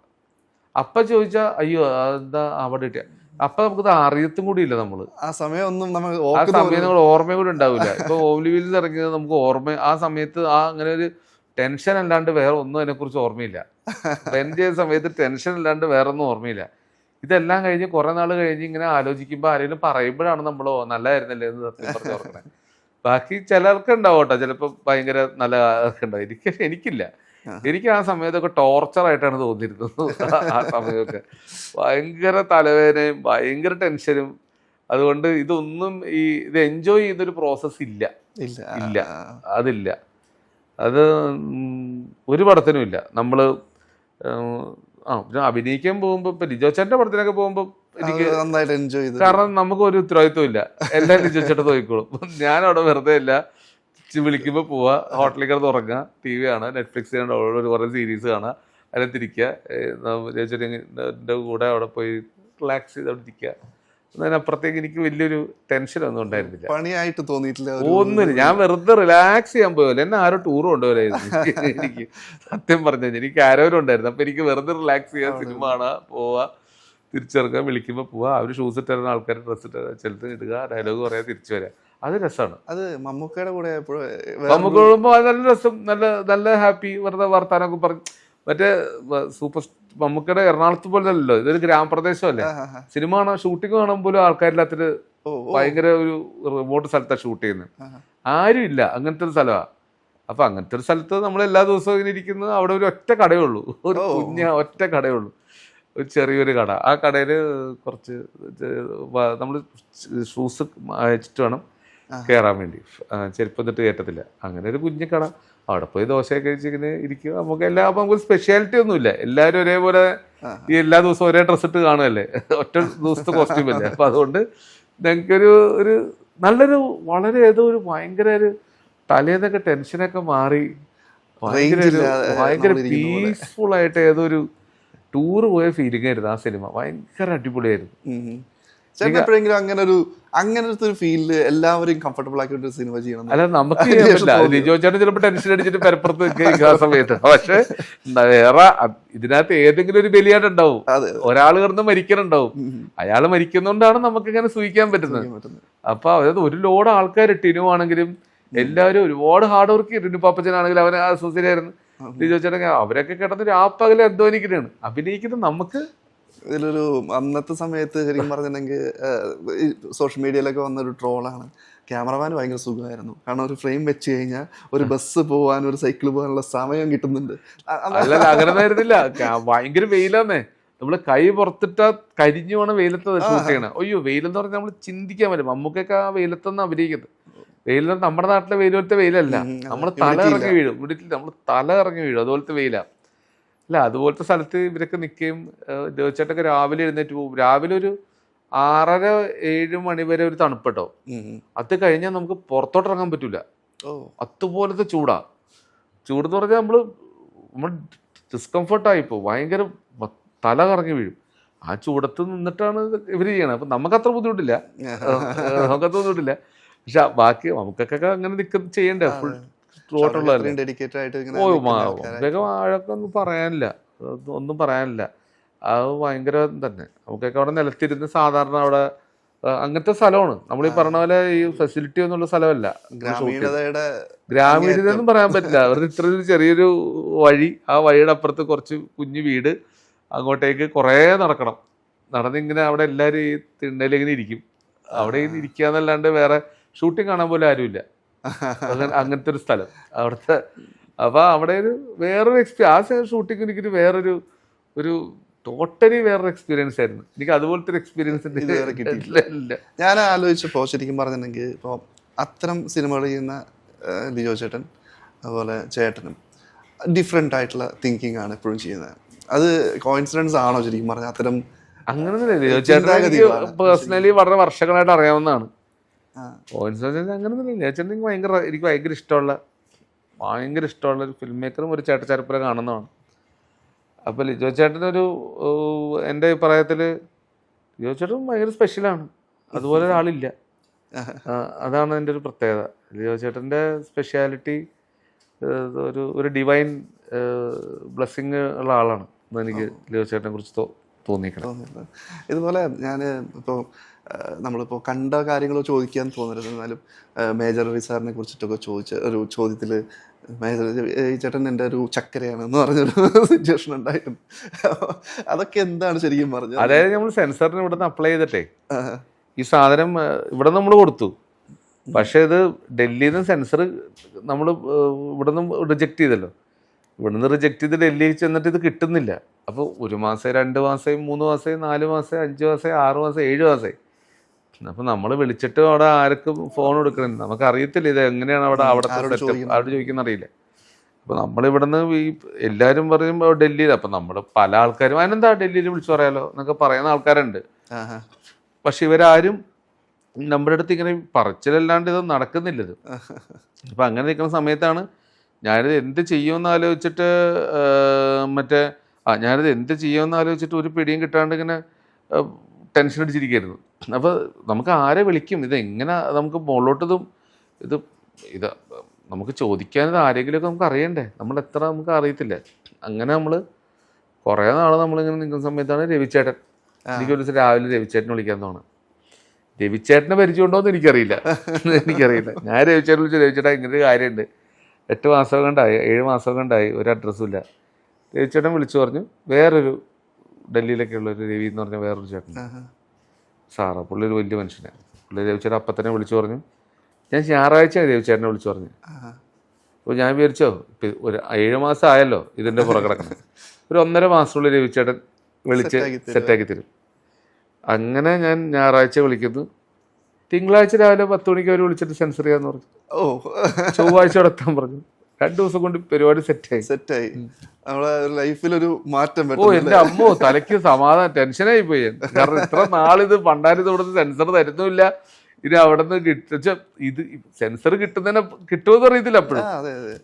അപ്പം ചോദിച്ചാൽ അയ്യോ എന്താ അവിടെ കിട്ടിയ, അപ്പം നമുക്കത് അറിയത്തും കൂടി ഇല്ല. നമ്മൾ ആ സമയം നമ്മൾ ഓർമ്മയും കൂടി ഉണ്ടാവില്ല. ഇപ്പോൾ ഹോംലി മീൽസ് ഇറങ്ങിയത് നമുക്ക് ആ സമയത്ത് അങ്ങനെ ഒരു ടെൻഷൻ അല്ലാണ്ട് വേറെ ഒന്നും അതിനെക്കുറിച്ച് ഓർമ്മയില്ല. സ്പെൻഡ് ചെയ്ത സമയത്ത് ടെൻഷൻ അല്ലാണ്ട് വേറെ ഒന്നും ഓർമ്മയില്ല. ഇതെല്ലാം കഴിഞ്ഞ് കുറേ നാൾ കഴിഞ്ഞ് ഇങ്ങനെ ആലോചിക്കുമ്പോൾ ആരെങ്കിലും പറയുമ്പോഴാണ് നമ്മൾ നല്ലതായിരുന്നല്ലേ എന്ന് സത്യം പറഞ്ഞ് ഓർക്കണേ. ബാക്കി ചിലർക്ക് ഉണ്ടാവും കേട്ടോ, ചിലപ്പോൾ ഭയങ്കര നല്ല ഉണ്ടാവും. എനിക്കില്ല. എനിക്ക് ആ സമയത്തൊക്കെ ടോർച്ചറായിട്ടാണ് തോന്നിയിരുന്നത്. ആ സമയമൊക്കെ ഭയങ്കര തലവേദനയും ഭയങ്കര ടെൻഷനും. അതുകൊണ്ട് ഇതൊന്നും ഇത് എൻജോയ് ചെയ്യുന്നൊരു പ്രോസസ്സ് ഇല്ല. അതില്ല. അത് ഒരു പടത്തിനും ഇല്ല. നമ്മൾ അഭിനയിക്കാൻ പോകുമ്പോൾ ഇപ്പം ലിജോ ചേട്ടൻ്റെ പടത്തിനൊക്കെ പോകുമ്പോൾ എനിക്ക് നന്നായിട്ട് എൻജോയ് ചെയ്തു. കാരണം നമുക്ക് ഒരു ഉത്തരവാദിത്വം ഇല്ല, എല്ലാം ലിജോ ചേട്ടൻ നോക്കിക്കോളും. ഞാൻ അവിടെ വെറുതെ ഇല്ല, വിളിക്കുമ്പോൾ പോവാ, ഹോട്ടലിൽ കിടന്ന് ഉറങ്ങുക, ടി വി കാണുക, നെറ്റ്ഫ്ലിക്സ് കാണുക, കുറേ സീരീസ് കാണുക, അതിനെ തിരിക്കുക, ചേട്ടൻ്റെ കൂടെ അവിടെ പോയി റിലാക്സ് ചെയ്ത് അവിടെ ഇരിക്കുക. അതിനപ്പുറത്തേക്ക് എനിക്ക് വലിയൊരു ടെൻഷനൊന്നും ഉണ്ടായിരുന്നില്ല, പണിയായിട്ട് തോന്നിയിട്ടില്ല, ഒന്നുമില്ല. ഞാൻ വെറുതെ റിലാക്സ് ചെയ്യാൻ പോയല്ലോ. എന്നെ ആരോ ടൂർ കൊണ്ടുപോലായിരുന്നു എനിക്ക്, സത്യം പറഞ്ഞു എനിക്ക് ആരോരും ഉണ്ടായിരുന്നു. അപ്പൊ എനിക്ക് വെറുതെ റിലാക്സ് ചെയ്യാൻ, സിനിമ കാണുക, പോവാ, തിരിച്ചിറങ്ങുക, വിളിക്കുമ്പോൾ പോവാ, അവർ ഷൂസ് ഇട്ടുന്ന ആൾക്കാർ ഡ്രസ്സ് ഇട്ട് ചെലുത്ത് ഇടുക, ഡയലോഗ് പറയാൻ, തിരിച്ചു വരിക. അത് രസമാണ്. അത് മമ്മൂക്കയുടെ കൂടെ മമ്മൂക്ക കൂടുമ്പോൾ അത് നല്ല രസം, നല്ല നല്ല ഹാപ്പി, വെറുതെ വർത്താനൊക്കെ പറഞ്ഞു. മറ്റേ സൂപ്പർ മമ്മൂക്കയുടെ എറണാകുളത്ത് പോലെ അല്ലല്ലോ, ഇതൊരു ഗ്രാമപ്രദേശമല്ലേ. സിനിമ കാണാൻ, ഷൂട്ടിങ് കാണാൻ പോലും ആൾക്കാരില്ലാത്തൊരു ഭയങ്കര ഒരു റിമോട്ട് സ്ഥലത്താണ് ഷൂട്ട് ചെയ്യുന്നത്. ആരും ഇല്ല, അങ്ങനത്തെ ഒരു സ്ഥലമാണ്. അപ്പൊ അങ്ങനത്തെ ഒരു സ്ഥലത്ത് നമ്മൾ എല്ലാ ദിവസവും ഇങ്ങനെ ഇരിക്കുന്നത്. അവിടെ ഒരു ഒറ്റ കടയേ ഉള്ളൂ, ഒരു ഒറ്റ കടയേ ഉള്ളൂ, ഒരു ചെറിയൊരു കട. ആ കടയിൽ കുറച്ച് നമ്മൾ ഷൂസ് അയച്ചിട്ട് വേണം കയറാൻ വേണ്ടി, ചെരുപ്പം തൊട്ട് കയറ്റത്തില്ല. അങ്ങനെ ഒരു കുഞ്ഞു കട, അവിടെ പോയി ദോശയൊക്കെ കഴിച്ചിങ്ങനെ ഇരിക്കുക. നമുക്ക് നമുക്ക് സ്പെഷ്യാലിറ്റി ഒന്നുമില്ല, എല്ലാവരും ഒരേപോലെ ഈ എല്ലാ ദിവസവും ഒരേ ഡ്രസ്സ് ഇട്ട് കാണുമല്ലേ, ഒറ്റ ദിവസത്തെ കോസ്റ്റ്യൂം അല്ലേ. അപ്പൊ അതുകൊണ്ട് ഞങ്ങൾക്കൊരു ഒരു നല്ലൊരു വളരെ ഏതോ ഒരു ഭയങ്കര ഒരു തലേന്നൊക്കെ ടെൻഷനൊക്കെ മാറി ഭയങ്കര പീസ്ഫുൾ ആയിട്ട് ഏതോ ഒരു ടൂറ് പോയ ഫീലിംഗ് ആയിരുന്നു ആ സിനിമ. ഭയങ്കര അടിപൊളിയായിരുന്നു. എപ്പോഴെങ്കിലും അങ്ങനെ ഒരു ഫീലില് എല്ലാവരും കംഫർട്ടബിൾ ആക്കി ഒരു സിനിമ ചെയ്യണം? അല്ല, നമുക്ക് ചെയ്യാൻ പറ്റില്ല. ലിജോ ചേട്ടൻ ചിലപ്പോൾ ടെൻഷൻ അടിച്ചിട്ട് പരപ്പുറത്ത് നിൽക്കുക ആ സമയത്ത്. പക്ഷെ വേറെ ഇതിനകത്ത് ഏതെങ്കിലും ഒരു ബലിയായിട്ട് ഉണ്ടാവും, ഒരാൾ കിടന്ന് മരിക്കണുണ്ടാവും. അയാൾ മരിക്കുന്നോണ്ടാണ് നമുക്ക് ഇങ്ങനെ സൂഹിക്കാൻ പറ്റുന്നത്. അപ്പൊ അതായത് ഒരു ലോഡ് ആൾക്കാർ, ടിനു ആണെങ്കിലും എല്ലാവരും ഒരുപാട് ഹാർഡ് വർക്ക് ചെയ്തു. ടിനു പാപ്പച്ചനാണെങ്കിലും അവനെ അസോസിയേറ്റായിരുന്നു. ലിജോ ചേട്ടൻ അവരൊക്കെ കിടന്ന് രാപ്പകലെ അധ്വാനിക്കുന്നതാണ്, അഭിനയിക്കുന്നത്. നമുക്ക് ഇതിലൊരു അന്നത്തെ സമയത്ത് ശരിക്കും പറഞ്ഞിട്ടുണ്ടെങ്കിൽ സോഷ്യൽ മീഡിയയിലൊക്കെ വന്നൊരു ട്രോളാണ്, ക്യാമറമാൻ ഭയങ്കര സുഖമായിരുന്നു, കാരണം ഒരു ഫ്രെയിം വെച്ച് കഴിഞ്ഞാൽ ഒരു ബസ് പോകാൻ, ഒരു സൈക്കിൾ പോകാനുള്ള സമയം കിട്ടുന്നുണ്ട്. അല്ല, അങ്ങനെ ആയിരുന്നില്ല, ഭയങ്കര വെയിലാന്നേ. നമ്മള് കൈ പുറത്തിട്ടാ കരിഞ്ഞു വേണം വെയിലത്ത് ഷൂട്ട് ചെയ്യണം. അയ്യോ, വെയിലെന്ന് പറഞ്ഞാൽ നമ്മൾ ചിന്തിക്കാൻ പറ്റും. മമ്മൂക്കൊക്കെ ആ വെയിലത്തൊന്നും അഭിനയിക്കുന്നത്. വെയിലെന്ന് നമ്മുടെ നാട്ടിലെ വെയിൽ പോലത്തെ വെയിലല്ല, നമ്മൾ തല ഇറങ്ങി വീഴും. ഇവിടെ നമ്മൾ തല ഇറങ്ങി വീഴും, അതുപോലത്തെ വെയിലാണ്. അല്ല, അതുപോലത്തെ സ്ഥലത്ത് ഇവരൊക്കെ നിൽക്കുകയും ദേവച്ചേട്ടൊക്കെ രാവിലെ എഴുന്നേറ്റ് പോകും. രാവിലെ ഒരു 6-7 മണി വരെ ഒരു തണുപ്പട്ടോ, അത് കഴിഞ്ഞാൽ നമുക്ക് പുറത്തോട്ട് ഇറങ്ങാൻ പറ്റൂല. അതുപോലത്തെ ചൂടാ. ചൂടെന്ന് പറഞ്ഞാൽ നമ്മൾ ഡിസ്കംഫർട്ടായിപ്പോ, ഭയങ്കര തല കറങ്ങി വീഴും. ആ ചൂടത്ത് നിന്നിട്ടാണ് ഇവര് ചെയ്യണത്. അപ്പൊ നമുക്കത്ര ബുദ്ധിമുട്ടില്ല, പക്ഷെ ബാക്കി നമുക്കൊക്കെ അങ്ങനെ ചെയ്യണ്ടേ, ഫുൾ വാഴക്കൊന്നും പറയാനില്ല, ഒന്നും പറയാനില്ല. അത് ഭയങ്കര തന്നെ. നമുക്കൊക്കെ അവിടെ നിലത്തിരുന്ന് സാധാരണ അവിടെ അങ്ങനത്തെ സ്ഥലമാണ്. നമ്മളീ പറഞ്ഞ പോലെ ഈ ഫെസിലിറ്റി ഒന്നുള്ള സ്ഥലമല്ല. ഗ്രാമീണത ഒന്നും പറയാൻ പറ്റില്ല. അവരുടെ ഇത്ര ചെറിയൊരു വഴി, ആ വഴിയുടെ അപ്പുറത്ത് കുറച്ച് കുഞ്ഞു വീട്, അങ്ങോട്ടേക്ക് കുറേ നടക്കണം. നടന്നിങ്ങനെ അവിടെ എല്ലാവരും ഈ തിണ്ണയിലിങ്ങനെ ഇരിക്കും. അവിടെ ഇരിക്കാന്നല്ലാണ്ട് വേറെ ഷൂട്ടിങ് കാണാൻ പോലും ആരുമില്ല. അങ്ങനത്തെ ഒരു സ്ഥലം അവിടുത്തെ. അപ്പൊ അവിടെ ഒരു വേറൊരു എക്സ്പീരിയൻസ്, ആ ഷൂട്ടിങ് എനിക്കൊരു വേറൊരു ടോട്ടലി വേറൊരു എക്സ്പീരിയൻസ് ആയിരുന്നു. എനിക്ക് അതുപോലത്തെ ഒരു എക്സ്പീരിയൻസ് കിട്ടിയിട്ടില്ല. ഞാൻ ആലോചിച്ചപ്പോൾ ശരിക്കും പറഞ്ഞിട്ടുണ്ടെങ്കിൽ ഇപ്പോൾ അത്തരം സിനിമകൾ ചെയ്യുന്ന ലിജോ ചേട്ടൻ അതുപോലെ ചേട്ടനും ഡിഫറെൻ്റ് ആയിട്ടുള്ള തിങ്കിങ് ആണ് എപ്പോഴും ചെയ്യുന്നത്. അത് കോയിൻസിഡൻസ് ആണോ ശരിക്കും പറഞ്ഞാൽ? അത്തരം അങ്ങനൊന്നുമില്ല. ലിജോ ചേട്ടൻ എനിക്ക് പേഴ്സണലി വളരെ വർഷങ്ങളായിട്ട് അറിയാവുന്നതാണ്. അങ്ങനൊന്നുമില്ല. ചേട്ടൻ എനിക്ക് ഭയങ്കര ഇഷ്ടമുള്ള ഒരു ഫിലിം മേക്കറും ഒരു ചേട്ടച്ചാരപ്പുര കാണുന്നതാണ്. അപ്പോൾ ലിജോ ചേട്ടനൊരു, എൻ്റെ അഭിപ്രായത്തിൽ ലിജോ ചേട്ടൻ ഭയങ്കര സ്പെഷ്യലാണ്. അതുപോലെ ഒരാളില്ല. അതാണ് എൻ്റെ ഒരു പ്രത്യേകത. ലിജോ ചേട്ടൻ്റെ സ്പെഷ്യാലിറ്റി ഒരു ഡിവൈൻ ബ്ലെസ്സിങ് ഉള്ള ആളാണ് എന്ന് എനിക്ക് ലിജോ ചേട്ടനെ കുറിച്ച് തോന്നിക്കണം. ഇതുപോലെ ഞാൻ ഇപ്പോൾ നമ്മളിപ്പോൾ കണ്ട കാര്യങ്ങൾ ചോദിക്കാൻ തോന്നരുത്, എന്നാലും മേജർ രവി സാറിനെ കുറിച്ചിട്ടൊക്കെ ചോദിച്ച ഒരു ചോദ്യത്തിൽ മേജർ ചേട്ടൻ എൻ്റെ ഒരു ചക്കരയാണെന്ന് പറഞ്ഞൊരു സിറ്റുവേഷൻ ഉണ്ടായിരുന്നു. അതൊക്കെ എന്താണ് ശരിക്കും പറഞ്ഞത്? അതായത് നമ്മൾ സെൻസറിന് ഇവിടെ നിന്ന് അപ്ലൈ ചെയ്തിട്ടേ ഈ സാധനം ഇവിടെ നമ്മൾ കൊടുത്തു, പക്ഷേ ഇത് ഡൽഹിയിൽ നിന്ന് സെൻസർ നമ്മൾ ഇവിടെ നിന്ന് റിജക്റ്റ് ചെയ്തല്ലോ. ഇവിടെ നിന്ന് റിജക്റ്റ് ചെയ്ത് ഡൽഹിയിൽ ചെന്നിട്ട് ഇത് കിട്ടുന്നില്ല. അപ്പോൾ 1 മാസം 2 മാസമായി 3 മാസമായി 4 മാസമായി 5 മാസമായി 6 മാസമായി 7 മാസമായി. അപ്പോൾ നമ്മൾ വിളിച്ചിട്ട് അവിടെ ആർക്കും ഫോൺ കൊടുക്കണം, നമുക്ക് അറിയത്തില്ല ഇത് എങ്ങനെയാണ് അവിടുത്തെ സെറ്റപ്പ്, ആരോട് ചോദിക്കുന്ന അറിയില്ല. അപ്പോൾ നമ്മളിവിടുന്ന് ഈ എല്ലാവരും പറയും ഡൽഹിയിൽ. അപ്പം നമ്മൾ പല ആൾക്കാരും അതിനെന്താ ഡൽഹിയിൽ വിളിച്ചു പറയാലോ എന്നൊക്കെ പറയുന്ന ആൾക്കാരുണ്ട്. ആഹാ. പക്ഷെ ഇവരാരും നമ്മുടെ അടുത്ത് ഇങ്ങനെ പറച്ചിലല്ലാണ്ട് ഇത് നടക്കുന്നില്ലത്. അപ്പം അങ്ങനെ നിൽക്കുന്ന സമയത്താണ് ഞാനിത് എന്ത് ചെയ്യുമെന്ന് ആലോചിച്ചിട്ട് ഞാനിത് എന്ത് ചെയ്യുമെന്ന് ആലോചിച്ചിട്ട് ഒരു പിടിയും കിട്ടാണ്ട് ഇങ്ങനെ ടെൻഷൻ അടിച്ചിരിക്കുകയായിരുന്നു. അപ്പോൾ നമുക്ക് ആരെ വിളിക്കും, ഇത് എങ്ങനെ നമുക്ക് മുകളിലോട്ടതും ഇത് ഇത് നമുക്ക് ചോദിക്കാനത് ആരെങ്കിലുമൊക്കെ നമുക്ക് അറിയണ്ടേ, നമ്മൾ എത്ര നമുക്ക് അറിയത്തില്ല. അങ്ങനെ നമ്മൾ കുറേ നാൾ നമ്മളിങ്ങനെ നിൽക്കുന്ന സമയത്താണ് രവിചേട്ടൻ, എനിക്കൊരു ദിവസം രാവിലെ രവിചേട്ടനെ വിളിക്കാൻ തോന്നുന്നു. രവിചേട്ടനെ പരിചയമുണ്ടോയെന്ന് എനിക്കറിയില്ല. ഞാൻ രവിചേട്ടൻ വിളിച്ചു, രവിചേട്ടാ ഇങ്ങനൊരു കാര്യമുണ്ട്, 8 മാസം കണ്ടായി 7 മാസം കണ്ടായി ഒരു അഡ്രസ്സും ഇല്ല. രവിചേട്ടൻ വിളിച്ചു പറഞ്ഞു വേറൊരു ഡൽഹിയിലൊക്കെ ഉള്ള ഒരു രവി എന്ന് പറഞ്ഞ വേറൊരു ചേട്ടൻ സാറാ, പുള്ളി ഒരു വലിയ മനുഷ്യനാണ്. പുള്ളി രവിചേട്ടൻ അപ്പം തന്നെ വിളിച്ചു പറഞ്ഞു. ഞാൻ ഞായറാഴ്ച രവിചേട്ടനെ വിളിച്ചു പറഞ്ഞു. അപ്പോൾ ഞാൻ വിചാരിച്ചോ ഇപ്പം ഒരു 7 മാസം ആയല്ലോ ഇതിൻ്റെ പുറകിടക്കണം, ഒരു 1.5 മാസമുള്ള രവിചേട്ടൻ വിളിച്ച് സെറ്റാക്കി തരും. അങ്ങനെ ഞാൻ ഞായറാഴ്ച വിളിക്കുന്നു. തിങ്കളാഴ്ച രാവിലെ 10 മണിക്ക് അവർ വിളിച്ചിട്ട് സെൻസർ ചെയ്യാന്ന് പറഞ്ഞു. ചൊവ്വാഴ്ച അവിടെ എത്താൻ പറഞ്ഞു. 2 ദിവസം കൊണ്ട് പരിപാടി സെറ്റായി. നമ്മളെ ലൈഫിലൊരു മാറ്റം. എന്റെ അമ്മോ, തലയ്ക്ക് സമാധാനം, ടെൻഷനായി പോയി. കാരണം ഇത്ര നാളിത് പണ്ടാരിത് ഇവിടുന്ന് സെൻസർ തരുന്നുമില്ല, ഇനി അവിടെ നിന്ന് ഇത് സെൻസർ കിട്ടുമെന്ന് അറിയത്തില്ല അപ്പോഴും.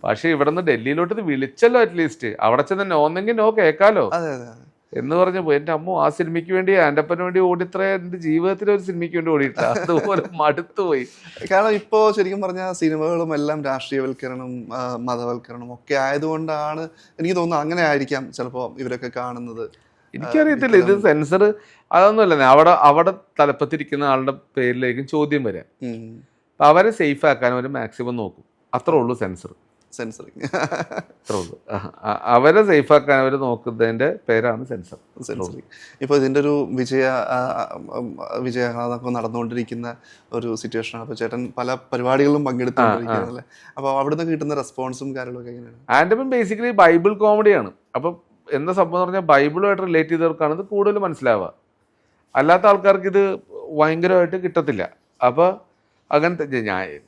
പക്ഷെ ഇവിടെ നിന്ന് ഡൽഹിയിലോട്ട് ഇത് വിളിച്ചല്ലോ, അറ്റ്ലീസ്റ്റ് അവിടെ ചെന്ന് നോന്നെങ്കിൽ നോ കേൾക്കാലോ എന്ന് പറഞ്ഞപ്പോ എന്റെ അമ്മ ആ സിനിമയ്ക്ക് വേണ്ടി ആൻ്റപ്പന് വേണ്ടി ഓടിത്ര എന്റെ ജീവിതത്തിൽ ഒരു സിനിമയ്ക്ക് വേണ്ടി ഓടിയിട്ടില്ല. അതുപോലെ മടുത്തുപോയി. കാരണം ഇപ്പോ ശരിക്കും പറഞ്ഞാൽ സിനിമകളും എല്ലാം രാഷ്ട്രീയവൽക്കരണം മതവൽക്കരണം ഒക്കെ ആയതുകൊണ്ടാണ് എനിക്ക് തോന്നുന്നത്. അങ്ങനെ ആയിരിക്കാം ചിലപ്പോ ഇവരൊക്കെ കാണുന്നത്. എനിക്കറിയത്തില്ല, ഇത് സെൻസർ അതൊന്നുമല്ല. അവിടെ തലപ്പത്തിരിക്കുന്ന ആളുടെ പേരിലേക്കും ചോദ്യം വരാം. അവരെ സേഫ് ആക്കാൻ അവർ മാക്സിമം നോക്കും, അത്രേ ഉള്ളൂ സെൻസറിങ്. അത്രേ ഉള്ളൂ. അവരെ സേഫ് ആക്കാൻ അവർ നോക്കുന്നതിന്റെ പേരാണ് സെൻസറിങ്. ഇപ്പോൾ ഇതിന്റെ ഒരു വിജയഗാഥമൊക്കെ നടന്നുകൊണ്ടിരിക്കുന്ന ഒരു സിറ്റുവേഷനാണ്. അപ്പോൾ ചേട്ടൻ പല പരിപാടികളിലും പങ്കെടുത്തുകൊണ്ടിരിക്കുകയാണല്ലേ. അപ്പോൾ അവിടുന്ന് കിട്ടുന്ന റെസ്പോൺസും കാര്യങ്ങളൊക്കെ എങ്ങനെയാണ്? ആൻഡപ്പൻ ബേസിക്കലി ബൈബിൾ കോമഡിയാണ്. അപ്പം എന്താ സംഭവം എന്ന് പറഞ്ഞാൽ ബൈബിളുമായിട്ട് റിലേറ്റ് ചെയ്തവർക്കാണ് ഇത് കൂടുതൽ മനസ്സിലാവുക. അല്ലാത്ത ആൾക്കാർക്ക് ഇത് ഭയങ്കരമായിട്ട് കിട്ടത്തില്ല. അപ്പോൾ അങ്ങനത്തെ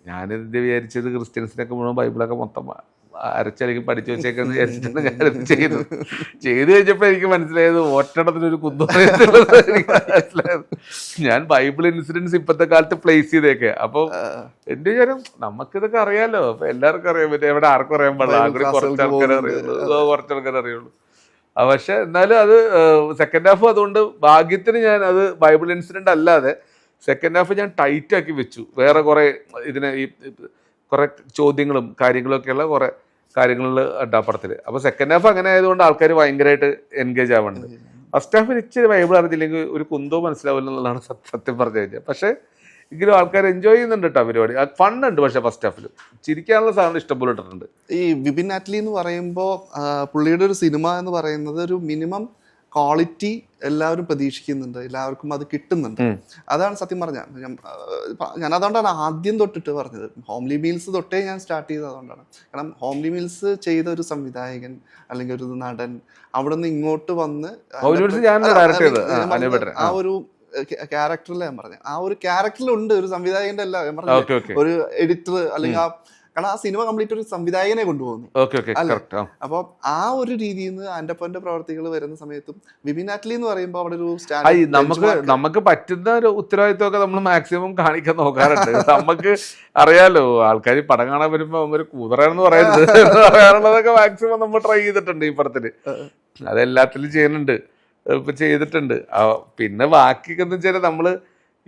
ഞാനിത് വിചാരിച്ചത് ക്രിസ്ത്യൻസിനൊക്കെ മുഴുവൻ ബൈബിളൊക്കെ മൊത്തം അരച്ചരക്ക് പഠിച്ചു വെച്ചേക്കെന്ന് വിചാരിച്ചിട്ടാണ് ഞാനിത് ചെയ്ത് കഴിഞ്ഞപ്പോൾ എനിക്ക് മനസ്സിലായത് ഒറ്റടത്തിനൊരു എനിക്ക് മനസ്സിലായത്. ഞാൻ ബൈബിൾ ഇൻസിഡൻസ് ഇപ്പോഴത്തെ കാലത്ത് പ്ലേസ് ചെയ്തേക്കെ. അപ്പോൾ എൻ്റെ വിചാരം നമുക്കിതൊക്കെ അറിയാലോ, അപ്പൊ എല്ലാവർക്കും അറിയാൻ പറ്റും. എവിടെ ആർക്കും അറിയാൻ പാടില്ല, കുറച്ച് ആൾക്കാരെ അറിയുള്ളൂ. പക്ഷെ എന്നാലും അത് സെക്കൻഡ് ഹാഫ് അതുകൊണ്ട് ഭാഗ്യത്തിന് ഞാൻ അത് ബൈബിൾ ഇൻസിഡന്റ് അല്ലാതെ സെക്കൻഡ് ഹാഫ് ഞാൻ ടൈറ്റാക്കി വെച്ചു. വേറെ കുറേ ഈ കുറേ ചോദ്യങ്ങളും കാര്യങ്ങളൊക്കെയുള്ള കുറേ കാര്യങ്ങളിൽ പടത്തിൽ. അപ്പോൾ സെക്കൻഡ് ഹാഫ് അങ്ങനെ ആയതുകൊണ്ട് ആൾക്കാർ ഭയങ്കരമായിട്ട് എൻഗേജ് ആവുന്നുണ്ട്. ഫസ്റ്റ് ഹാഫിൽ ഇച്ചിരി ബൈബിൾ അറിഞ്ഞില്ലെങ്കിൽ ഒരു കുന്തോ മനസ്സിലാവില്ല എന്നുള്ളതാണ് സത്യം പറഞ്ഞു കഴിഞ്ഞാൽ. പക്ഷേ എങ്കിലും ആൾക്കാർ എൻജോയ് ചെയ്യുന്നുണ്ട് കേട്ടോ പരിപാടി. ഫണ്ണുണ്ട്. പക്ഷേ ഫസ്റ്റ് ഹാഫിൽ ചിരിക്കാനുള്ള സാധനം ഇഷ്ടംപോലെ ഇട്ടിട്ടുണ്ട്. ഈ വിപിൻ ആറ്റ്ലി എന്ന് പറയുമ്പോൾ പുള്ളിയുടെ ഒരു സിനിമ എന്ന് പറയുന്നത് ഒരു മിനിമം ക്വാളിറ്റി എല്ലാവരും പ്രതീക്ഷിക്കുന്നുണ്ട്, എല്ലാവർക്കും അത് കിട്ടുന്നുണ്ട്. അതാണ് സത്യം പറഞ്ഞാൽ ഞാൻ അതുകൊണ്ടാണ് ആദ്യം തൊട്ടിട്ട് പറഞ്ഞത്. ഹോംലി മീൽസ് തൊട്ടേ ഞാൻ സ്റ്റാർട്ട് ചെയ്തത് അതുകൊണ്ടാണ്. കാരണം ഹോംലി മീൽസ് ചെയ്ത ഒരു സംവിധായകൻ അല്ലെങ്കിൽ ഒരു നടൻ അവിടെ നിന്ന് ഇങ്ങോട്ട് വന്ന് ആ ഒരു ക്യാരക്ടറിൽ ഞാൻ പറഞ്ഞു, ആ ഒരു ക്യാരക്ടറിലുണ്ട് ഒരു സംവിധായകന്റെ അല്ല ഞാൻ പറഞ്ഞു ഒരു എഡിറ്റർ അല്ലെങ്കിൽ കാരണം ആ സിനിമ കംപ്ലീറ്റ് ഒരു സംവിധായകനെ കൊണ്ടുപോകുന്നു. അപ്പൊ ആ ഒരു രീതിയിൽ നിന്ന് ആൻ്റപ്പന്റെ പ്രവർത്തികൾ വരുന്ന സമയത്തും വിപിൻ ആറ്റ്ലി എന്ന് പറയുമ്പോൾ അവിടെ ഒരു നമുക്ക് പറ്റുന്ന ഒരു ഉത്തരവാദിത്വമൊക്കെ നമ്മൾ മാക്സിമം കാണിക്കാൻ നോക്കാറുണ്ട്. നമുക്ക് അറിയാലോ, ആൾക്കാർ പടം കാണാൻ വരുമ്പോ ഒരു കൂതറാണെന്ന് പറയാനുള്ളതൊക്കെ മാക്സിമം നമ്മൾ ട്രൈ ചെയ്തിട്ടുണ്ട് ഈ പടത്തില്. അതെല്ലാത്തിലും ചെയ്യുന്നുണ്ട്, ഇപ്പൊ ചെയ്തിട്ടുണ്ട്. പിന്നെ ബാക്കിയൊക്കെ എന്ന് വെച്ചാൽ നമ്മള്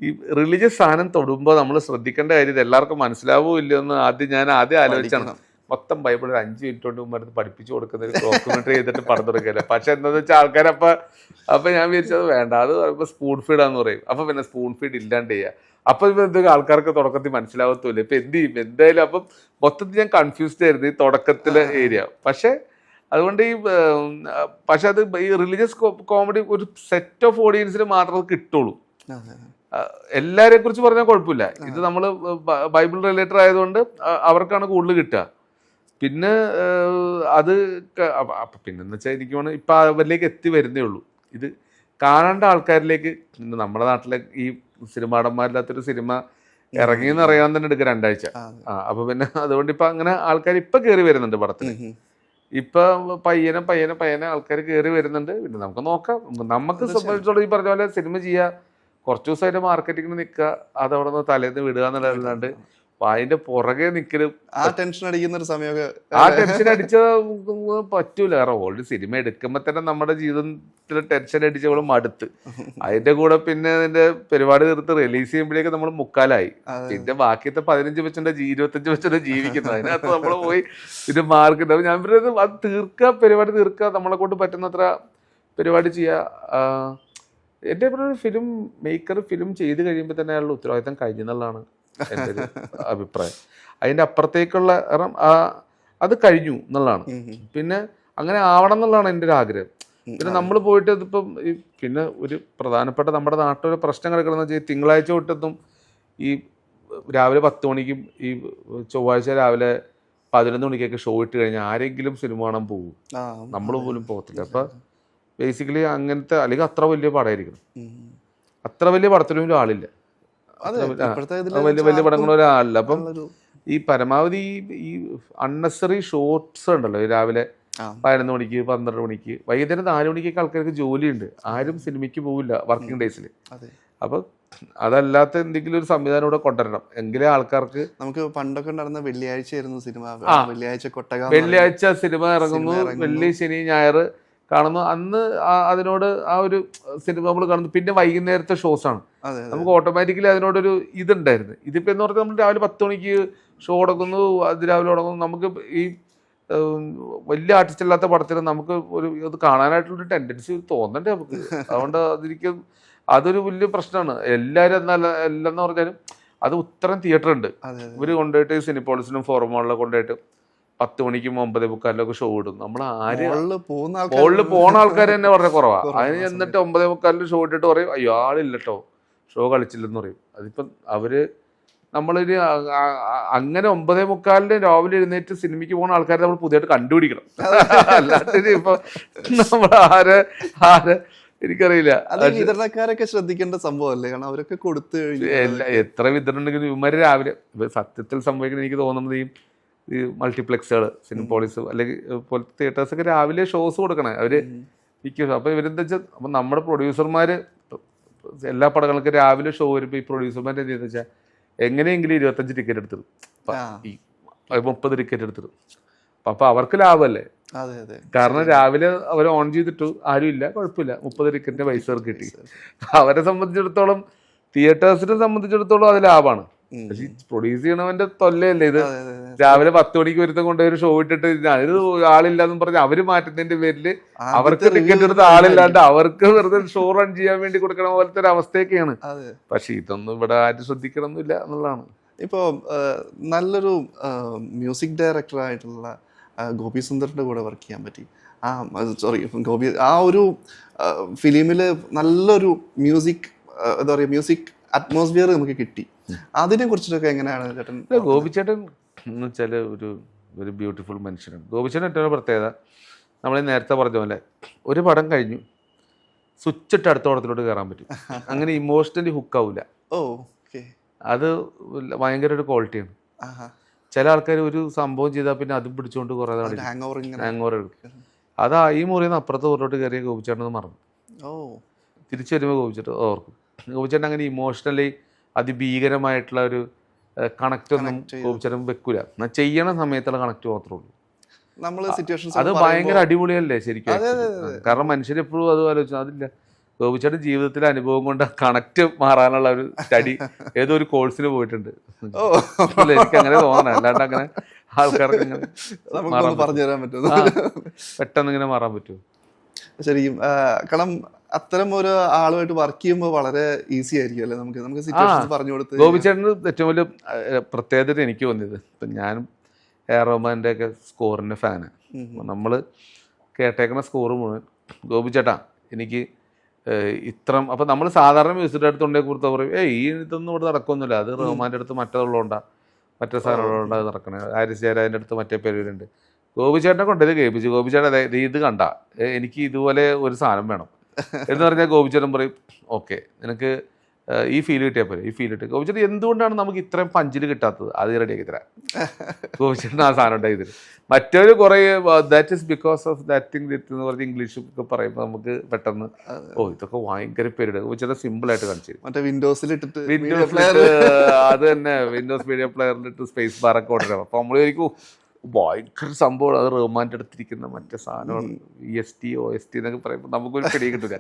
ഈ റിലീജിയസ് സാധനം തൊടുമ്പോൾ നമ്മൾ ശ്രദ്ധിക്കേണ്ട കാര്യം ഇത് എല്ലാവർക്കും മനസ്സിലാവോ ഇല്ലയോ എന്ന് ആദ്യം ആലോചിച്ചാണ്. മൊത്തം ബൈബിൾ ഒരു 5 മിനിറ്റ് കൊണ്ട് മുമ്പ് പഠിപ്പിച്ചു കൊടുക്കുന്ന ഒരു ഡോക്യുമെന്ററി ചെയ്തിട്ട് പടം തുടങ്ങിയല്ലേ. പക്ഷെ എന്താണെന്ന് വെച്ചാൽ ആൾക്കാരപ്പൊ ഞാൻ വിചാരിച്ചത് വേണ്ട, അത് പറയുമ്പോൾ സ്പൂൺ ഫീഡാന്ന് പറയും. അപ്പൊ പിന്നെ സ്പൂൺ ഫീഡ് ഇല്ലാണ്ട് ചെയ്യുക. അപ്പൊ എന്തൊക്കെ ആൾക്കാർക്ക് തുടക്കത്തിൽ മനസ്സിലാവത്തില്ല. ഇപ്പൊ എന്ത് ചെയ്യും എന്തായാലും. അപ്പം മൊത്തത്തിൽ ഞാൻ കൺഫ്യൂസ്ഡ് ആയിരുന്നു ഈ തുടക്കത്തിലെ ഏരിയ. പക്ഷെ അതുകൊണ്ട് പക്ഷെ അത് ഈ റിലീജിയസ് കോമഡി ഒരു സെറ്റ് ഓഫ് ഓഡിയൻസിന് മാത്രമേ കിട്ടുള്ളൂ. എല്ലാവരെ കുറിച്ച് പറഞ്ഞാൽ കുഴപ്പമില്ല. ഇത് നമ്മൾ ബൈബിൾ റിലേറ്റഡ് ആയതുകൊണ്ട് അവർക്കാണ് കൂടുതൽ കിട്ടുക. പിന്നെ അത് പിന്നെന്ന് വെച്ചാൽ എനിക്ക് തോന്നുന്നു ഇപ്പം അവരിലേക്ക് എത്തി വരുന്നേ ഉള്ളൂ. ഇത് കാണേണ്ട ആൾക്കാരിലേക്ക് നമ്മുടെ നാട്ടിലെ ഈ സിനിമാടന്മാരില്ലാത്തൊരു സിനിമ ഇറങ്ങിയെന്ന് അറിയാൻ തന്നെ എടുക്കുക 2 ആഴ്ച. അപ്പൊ പിന്നെ അതുകൊണ്ട് ഇപ്പൊ അങ്ങനെ ആൾക്കാർ ഇപ്പൊ കയറി വരുന്നുണ്ട് പടത്തിന്. ഇപ്പൊ പയ്യനെ ആൾക്കാർ കയറി വരുന്നുണ്ട്. പിന്നെ നമുക്ക് നോക്കാം. നമുക്ക് സംബന്ധിച്ചോളം ഈ പറഞ്ഞ പോലെ സിനിമ ചെയ്യുക, കുറച്ച് ദിവസം അതിന്റെ മാർക്കറ്റിങ്ങിന് നിൽക്കുക, അതവിടെ നിന്ന് തലേന്ന് വിടുക എന്നുള്ളതല്ലാണ്ട് അപ്പൊ അതിന്റെ പുറകെ നിൽക്കലും ആ ടെൻഷൻ അടിക്കുന്ന ഒരു സമയമൊക്കെ ആ ടെൻഷൻ അടിച്ച പറ്റൂല. കാരണം ഓൾറെഡി സിനിമ എടുക്കുമ്പോ തന്നെ നമ്മുടെ ജീവിതത്തിൽ ടെൻഷൻ അടിച്ചവള് മടുത്ത്, അതിന്റെ കൂടെ പിന്നെ അതിന്റെ പരിപാടി തീർത്ത് റിലീസ് ചെയ്യുമ്പോഴേക്ക് നമ്മൾ മുക്കാലായി. പിന്നെ ബാക്കിയത്തെ 15 വെച്ചിട്ട് 25 വെച്ചിട്ട് ജീവിക്കുന്നത്. അതിനകത്ത് നമ്മൾ പോയി ഇത് മാർക്ക് ഞാൻ പറയുന്നത് അത് തീർക്കുക, പരിപാടി തീർക്കുക, നമ്മളെ കൊണ്ട് പറ്റുന്നത്ര പരിപാടി ചെയ്യുക. എൻ്റെ ഒരു ഫിലിം മേക്കർ ഫിലിം ചെയ്ത് കഴിയുമ്പോൾ തന്നെ അയാളുടെ ഉത്തരവാദിത്തം കഴിഞ്ഞെന്നുള്ളതാണ് എൻ്റെ ഒരു അഭിപ്രായം. അതിൻ്റെ അപ്പുറത്തേക്കുള്ള കാരണം അത് കഴിഞ്ഞു എന്നുള്ളതാണ്. പിന്നെ അങ്ങനെ ആവണം എന്നുള്ളതാണ് എൻ്റെ ഒരു ആഗ്രഹം. പിന്നെ നമ്മൾ പോയിട്ട് ഇതിപ്പം പിന്നെ ഒരു പ്രധാനപ്പെട്ട നമ്മുടെ നാട്ടിലൊരു പ്രശ്നം കിടക്കണമെന്ന് വെച്ചാൽ തിങ്കളാഴ്ച തൊട്ടൊന്നും ഈ രാവിലെ 10 മണിക്കും ഈ ചൊവ്വാഴ്ച രാവിലെ 11 മണിക്കൊക്കെ ഷോ ഇട്ട് കഴിഞ്ഞാൽ ആരെങ്കിലും സിനിമ കാണാൻ പോകും? നമ്മൾ പോലും പോകത്തില്ല. അപ്പം ബേസിക്കലി അങ്ങനത്തെ അല്ലെങ്കിൽ അത്ര വലിയ പടമായിരിക്കണം, അത്ര വലിയ പടത്തിലും ഒരാളില്ല, വലിയ പടങ്ങളൊരാളില്ല. അപ്പം ഈ പരമാവധി ഈ അൺനെസറി ഷോർട്സ് ഉണ്ടല്ലോ, രാവിലെ 11 മണിക്ക് 12 മണിക്ക് വൈകുന്നേരം 4 മണിക്കൊക്കെ ആൾക്കാർക്ക് ജോലിയുണ്ട്, ആരും സിനിമയ്ക്ക് പോവില്ല വർക്കിംഗ് ഡേയ്സിൽ. അപ്പൊ അതല്ലാത്ത എന്തെങ്കിലും ഒരു സംവിധാനം ഇവിടെ കൊണ്ടുവരണം, എങ്കിലേ ആൾക്കാർക്ക്. നമുക്ക് പണ്ടൊക്കെ ഉണ്ടായിരുന്ന വെള്ളിയാഴ്ച ആയിരുന്നു സിനിമ, വെള്ളിയാഴ്ച സിനിമ ഇറങ്ങുന്നു, വെള്ളി ശനി ഞായർ കാണുന്നു. അന്ന് അതിനോട് ആ ഒരു സിനിമ നമ്മൾ കാണുന്നു. പിന്നെ വൈകുന്നേരത്തെ ഷോസാണ്, നമുക്ക് ഓട്ടോമാറ്റിക്കലി അതിനോടൊരു ഇതുണ്ടായിരുന്നു. ഇതിപ്പോ എന്ന് പറഞ്ഞാൽ നമ്മൾ രാവിലെ 10 മണിക്ക് ഷോ തുടങ്ങുന്നു, അത് രാവിലെ തുടങ്ങുന്നു. നമുക്ക് ഈ വലിയ ആർട്ടിസ്റ്റ് അല്ലാത്ത പടത്തിൽ നമുക്ക് ഒരു ഇത് കാണാനായിട്ടുള്ളൊരു ടെൻഡൻസി തോന്നണ്ടേ നമുക്ക്. അതുകൊണ്ട് അതൊരു വലിയ പ്രശ്നമാണ്. എല്ലാവരും എല്ലെന്ന് പറഞ്ഞാലും അത് ഉത്തരം തിയേറ്റർ ഉണ്ട്, ഇവർ കൊണ്ടുപോയിട്ട് സിനിപോളിസിനും ഫോറമോളിലും കൊണ്ടുപോയിട്ട് 10 മണിക്കും 9:45 ഷോ ഇടും. നമ്മൾ ഹോളിൽ പോണ ആൾക്കാർ തന്നെ വളരെ കുറവാണ്. അതിന് എന്നിട്ട് 9:45 ഷോ ഇട്ടിട്ട് പറയും അയ്യോ ആളില്ലട്ടോ, ഷോ കളിച്ചില്ലെന്ന് പറയും. അതിപ്പം അവര് നമ്മളൊരു അങ്ങനെ 9:45 രാവിലെ എഴുന്നേറ്റ് സിനിമയ്ക്ക് പോകുന്ന ആൾക്കാരെ നമ്മൾ പുതിയതായിട്ട് കണ്ടുപിടിക്കണം. അല്ലാണ്ട് ഇപ്പൊ നമ്മൾ ആരെ എനിക്കറിയില്ല. വിതരണക്കാരൊക്കെ ശ്രദ്ധിക്കേണ്ട സംഭവമല്ലേ, കാരണം അവരൊക്കെ കൊടുത്തു കഴിഞ്ഞു. എത്ര വിതരണം ഉണ്ടെങ്കിലും ഇവന്മാര് രാവിലെ സത്യത്തിൽ സംഭവിക്കുന്നത് എനിക്ക് തോന്നുന്നത് ഈ മൾട്ടിപ്ലക്സുകൾ, സിനിപോളിസ് അല്ലെങ്കിൽ പോലത്തെ തിയേറ്റേഴ്സൊക്കെ രാവിലെ ഷോസ് കൊടുക്കണേ അവര് വിൽക്കും. അപ്പൊ ഇവരെന്താ വെച്ചാൽ അപ്പൊ നമ്മുടെ പ്രൊഡ്യൂസർമാര് എല്ലാ പടങ്ങൾക്കും രാവിലെ ഷോ വരുമ്പോൾ ഈ പ്രൊഡ്യൂസർമാർ എന്ത് ചെയ്യുന്ന വെച്ചാൽ എങ്ങനെയെങ്കിലും 25 ടിക്കറ്റ് എടുത്തിടും, ഈ 30 ടിക്കറ്റ് എടുത്തിടും. അപ്പൊ അവർക്ക് ലാഭമല്ലേ, കാരണം രാവിലെ അവർ ഓൺ ചെയ്തിട്ടു ആരും ഇല്ല, കുഴപ്പമില്ല, 30 ടിക്കറ്റിന്റെ പൈസ അവർക്ക് കിട്ടി. അവരെ സംബന്ധിച്ചിടത്തോളം, തിയേറ്റേഴ്സിനെ സംബന്ധിച്ചിടത്തോളം അത് ലാഭമാണ്. പക്ഷെ പ്രൊഡ്യൂസ് ചെയ്യണവന്റെ തൊല്ലയല്ലേ ഇത്. രാവിലെ 10 മണിക്ക് ഒരുത്തം കൊണ്ടുപോയി ഒരു ഷോ ഇട്ടിട്ട് ഇത് ആളില്ലാന്ന് പറഞ്ഞ് അവര് മാറ്റുന്നതിന്റെ പേരില് അവർക്ക് ടിക്കറ്റ് എടുത്ത് ആളില്ലാണ്ട് അവർക്ക് വെറുതെ ഷോ റൺ ചെയ്യാൻ വേണ്ടി കൊടുക്കണ പോലത്തെ ഒരു അവസ്ഥയൊക്കെയാണ്. പക്ഷെ ഇതൊന്നും ഇവിടെ ആരും ശ്രദ്ധിക്കണമെന്നില്ല എന്നുള്ളതാണ്. ഇപ്പോ നല്ലൊരു മ്യൂസിക് ഡയറക്ടർ ആയിട്ടുള്ള ഗോപി സുന്ദറിന്റെ കൂടെ വർക്ക് ചെയ്യാൻ പറ്റി. ഗോപി ആ ഒരു ഫിലിമില് നല്ലൊരു മ്യൂസിക് എന്താ പറയുക, മ്യൂസിക് അറ്റ്മോസ്ഫിയർ നമുക്ക് കിട്ടി. അതിനെ കുറിച്ചിട്ടൊക്കെ എങ്ങനെയാണ് ചേട്ടൻ? ഗോപിച്ചേട്ടൻ എന്ന് വെച്ചാൽ ഒരു ബ്യൂട്ടിഫുൾ മനുഷ്യനാണ്. ഗോപിച്ചേട്ടൻ ഏറ്റവും പ്രത്യേകത, നമ്മൾ നേരത്തെ പറഞ്ഞ പോലെ ഒരു പടം കഴിഞ്ഞു സ്വിച്ച് ഇട്ട് അടുത്ത പടത്തിലോട്ട് കയറാൻ പറ്റും. അങ്ങനെ ഇമോഷണലി ഹുക്കാവില്ല. അത് ഭയങ്കര ഒരു ക്വാളിറ്റിയാണ്. ചില ആൾക്കാർ ഒരു സംഭവം ചെയ്താൽ പിന്നെ അതും പിടിച്ചുകൊണ്ട് കുറേ ഹാങ് ഓവർ എടുക്കും. അത് ഈ മുറിയിൽ അപ്പുറത്തെ ഊരിലോട്ട് കയറിയ ഗോപിച്ചേട്ടൻ മറന്നു. തിരിച്ചു വരുമ്പോൾ ഗോപിച്ചേട്ടൻ ഓർക്കും. ഗോപിച്ചേട്ടൻ അങ്ങനെ ഇമോഷണലി അതിഭീകരമായിട്ടുള്ള ഒരു കണക്റ്റ് ഒന്നും ഗോപിച്ചേട്ടൻ വെക്കൂല. എന്നാൽ ചെയ്യണ സമയത്തുള്ള കണക്റ്റ് മാത്രമേ ഉള്ളൂ. അത് ഭയങ്കര അടിപൊളിയല്ലേ ശരിക്കും. കാരണം മനുഷ്യരെപ്പോഴും അത് ആലോചിച്ചു അതില്ല. ഗോപിച്ചേട്ടൻ ജീവിതത്തിലെ അനുഭവം കൊണ്ട് കണക്റ്റ് മാറാനുള്ള ഒരു സ്റ്റഡി ഏതോ ഒരു കോഴ്സിന് പോയിട്ടുണ്ട്. എനിക്ക് അങ്ങനെ തോന്നണം, അല്ലാണ്ട് അങ്ങനെ ആൾക്കാർക്ക് പെട്ടെന്ന് ഇങ്ങനെ മാറാൻ പറ്റുമോ? ശരിക്കും കാരണം അത്തരം ഒരു ആളുമായിട്ട് വർക്ക് ചെയ്യുമ്പോൾ വളരെ ഈസി ആയിരിക്കും അല്ലേ, നമുക്ക് സിറ്റുവേഷൻസ് പറഞ്ഞു കൊടുത്ത്. ഗോപിച്ചേട്ടന് ഏറ്റവും വലിയ പ്രത്യേകത എനിക്ക് തോന്നിയത്, ഇപ്പം ഞാനും എ ആർ റഹ്മാൻ്റെ ഒക്കെ സ്കോറിൻ്റെ ഫാനാണ്. നമ്മൾ കേട്ടേക്കുന്ന സ്കോറ് മുഴുവൻ ഗോപിച്ചേട്ടാ എനിക്ക് ഇത്രം. അപ്പം നമ്മൾ സാധാരണ മ്യൂസിക്കിൻ്റെ അടുത്ത് ഉണ്ടെങ്കിൽ കുറിച്ച് പറയും ഈ ഇതൊന്നും ഇവിടെ നടക്കൊന്നുമില്ല, അത് റഹ്മാൻ്റെ അടുത്ത് മറ്റേതുള്ളതുകൊണ്ടാ, മറ്റേ സാധനങ്ങളുണ്ടാ നടക്കണേ, ഹാരിസ് ജയരാജൻ്റെ അടുത്ത് മറ്റേ പേരുണ്ട്. ഗോപിച്ചേട്ടനെ കൊണ്ടത് കേൾപ്പിച്ചു. ഗോപിച്ചേട്ടൻ ഇത് കണ്ട എനിക്ക് ഇതുപോലെ ഒരു സാധനം വേണം എന്ന് പറഞ്ഞാൽ ഗോപിച്ചേട്ടൻ പറയും ഓക്കെ നിനക്ക് ഈ ഫീൽ കിട്ടിയാൽ പോലെ ഈ ഫീൽ കിട്ടുക ഗോപിച്ചേട്ടൻ എന്തുകൊണ്ടാണ് നമുക്ക് ഇത്രയും പഞ്ചിൽ കിട്ടാത്തത് അത് റെഡിയാക്കി തരാം ഗോപിച്ചേട്ടൻ ആ സാധനം ഉണ്ടാക്കി തരും മറ്റൊരു കുറേ that is because of that thing എന്ന് പറഞ്ഞ് ഇംഗ്ലീഷ് ഒക്കെ പറയുമ്പോൾ നമുക്ക് പെട്ടെന്ന് ഇതൊക്കെ ഭയങ്കര പേരുടെ ഗോപിച്ചേട്ടൻ സിമ്പിൾ ആയിട്ട് കാണിച്ചു തരും മറ്റേ വിൻഡോസിലിട്ടിട്ട് അത് തന്നെ വിൻഡോസ് മീഡിയ പ്ലെയറിലിട്ട് സ്പേസ് ബാറൊക്കെ കൊണ്ടുവരാം അപ്പൊ നമ്മൾ ശരിക്കും ഭയങ്കര സംഭവം അത് റഹ്മാൻ്റെ അടുത്തിരിക്കുന്ന മറ്റേ സാധനമാണ് EST OST എന്നൊക്കെ പറയുമ്പോൾ നമുക്കൊരു പിടി കിട്ടില്ല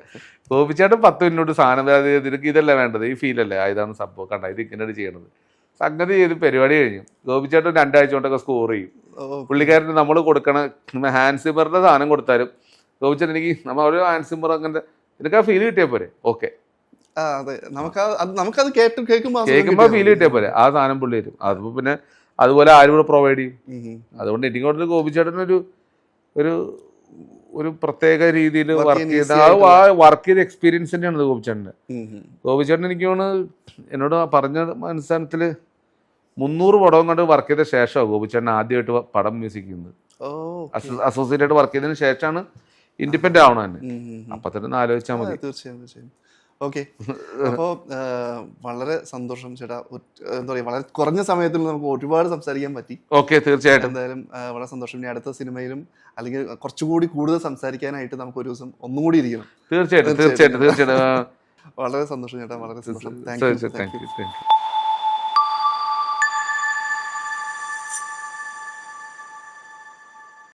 ഗോപിച്ചേട്ടൻ 10 മിനിറ്റ് സാധനം നിനക്ക് ഇതല്ല വേണ്ടത് ഈ ഫീലല്ലേ ഇതാണ് സംഭവം കണ്ട ഇത് ഇങ്ങനെ ചെയ്യണത് സംഗതി ചെയ്ത് പരിപാടി കഴിഞ്ഞു ഗോപിച്ചേട്ടൻ 2 ആഴ്ച കൊണ്ടൊക്കെ സ്കോർ ചെയ്യും പുള്ളിക്കാരന് നമ്മൾ കൊടുക്കണ ഹാൻഡ് സിമ്മറിന്റെ സാധനം കൊടുത്താലും ഗോപിച്ചേട്ടൻ എനിക്ക് നമ്മൾ ഒരു ഹാൻഡ് സിമ്മർ അങ്ങനെ എനിക്ക് ആ ഫീൽ കിട്ടിയാൽ പോരെ ഓക്കെ നമുക്കത് കേൾക്കുമ്പോൾ ഫീൽ കിട്ടിയാൽ പോരെ ആ സാധനം പുള്ളി തരും അതിപ്പോ പിന്നെ അതുപോലെ ആരും കൂടെ പ്രൊവൈഡ് ചെയ്യും അതുകൊണ്ട് എനിക്ക് കൂടുതൽ ഗോപിച്ചേട്ടൻ ഒരു ഒരു പ്രത്യേക രീതിയിൽ വർക്ക് ചെയ്ത ആ വർക്ക് ചെയ്ത എക്സ്പീരിയൻസ് തന്നെയാണ് ഗോപിച്ചേട്ടൻ്റെ ഗോപിച്ചേട്ടൻ എനിക്ക് തോന്നുന്നു എന്നോട് പറഞ്ഞ മനസ്സിലത്തില് 300 പടവും കണ്ട് വർക്ക് ചെയ്ത ശേഷമാണ് ഗോപിച്ചേട്ടൻ ആദ്യമായിട്ട് പടം മ്യൂസിക് ചെയ്യുന്നത് അസോസിയേറ്റ് ആയിട്ട് വർക്ക് ചെയ്തതിന് ശേഷമാണ് ഇൻഡിപെൻഡന്റ് ആവണം തന്നെ അപ്പൊ തന്നെ ആലോചിച്ചാൽ മതി തീർച്ചയായും ഓക്കെ അപ്പോൾ വളരെ സന്തോഷം ചേട്ടാ എന്താ പറയുക വളരെ കുറഞ്ഞ സമയത്തിൽ നമുക്ക് ഒരുപാട് സംസാരിക്കാൻ പറ്റി ഓക്കെ തീർച്ചയായിട്ടും എന്തായാലും വളരെ സന്തോഷം ഇനി അടുത്ത സിനിമയിലും അല്ലെങ്കിൽ കുറച്ചുകൂടി കൂടുതൽ സംസാരിക്കാനായിട്ട് നമുക്ക് ഒരു ദിവസം ഒന്നും കൂടി ഇരിക്കണം തീർച്ചയായിട്ടും വളരെ സന്തോഷം ചേട്ടാ വളരെ സന്തോഷം താങ്ക് യു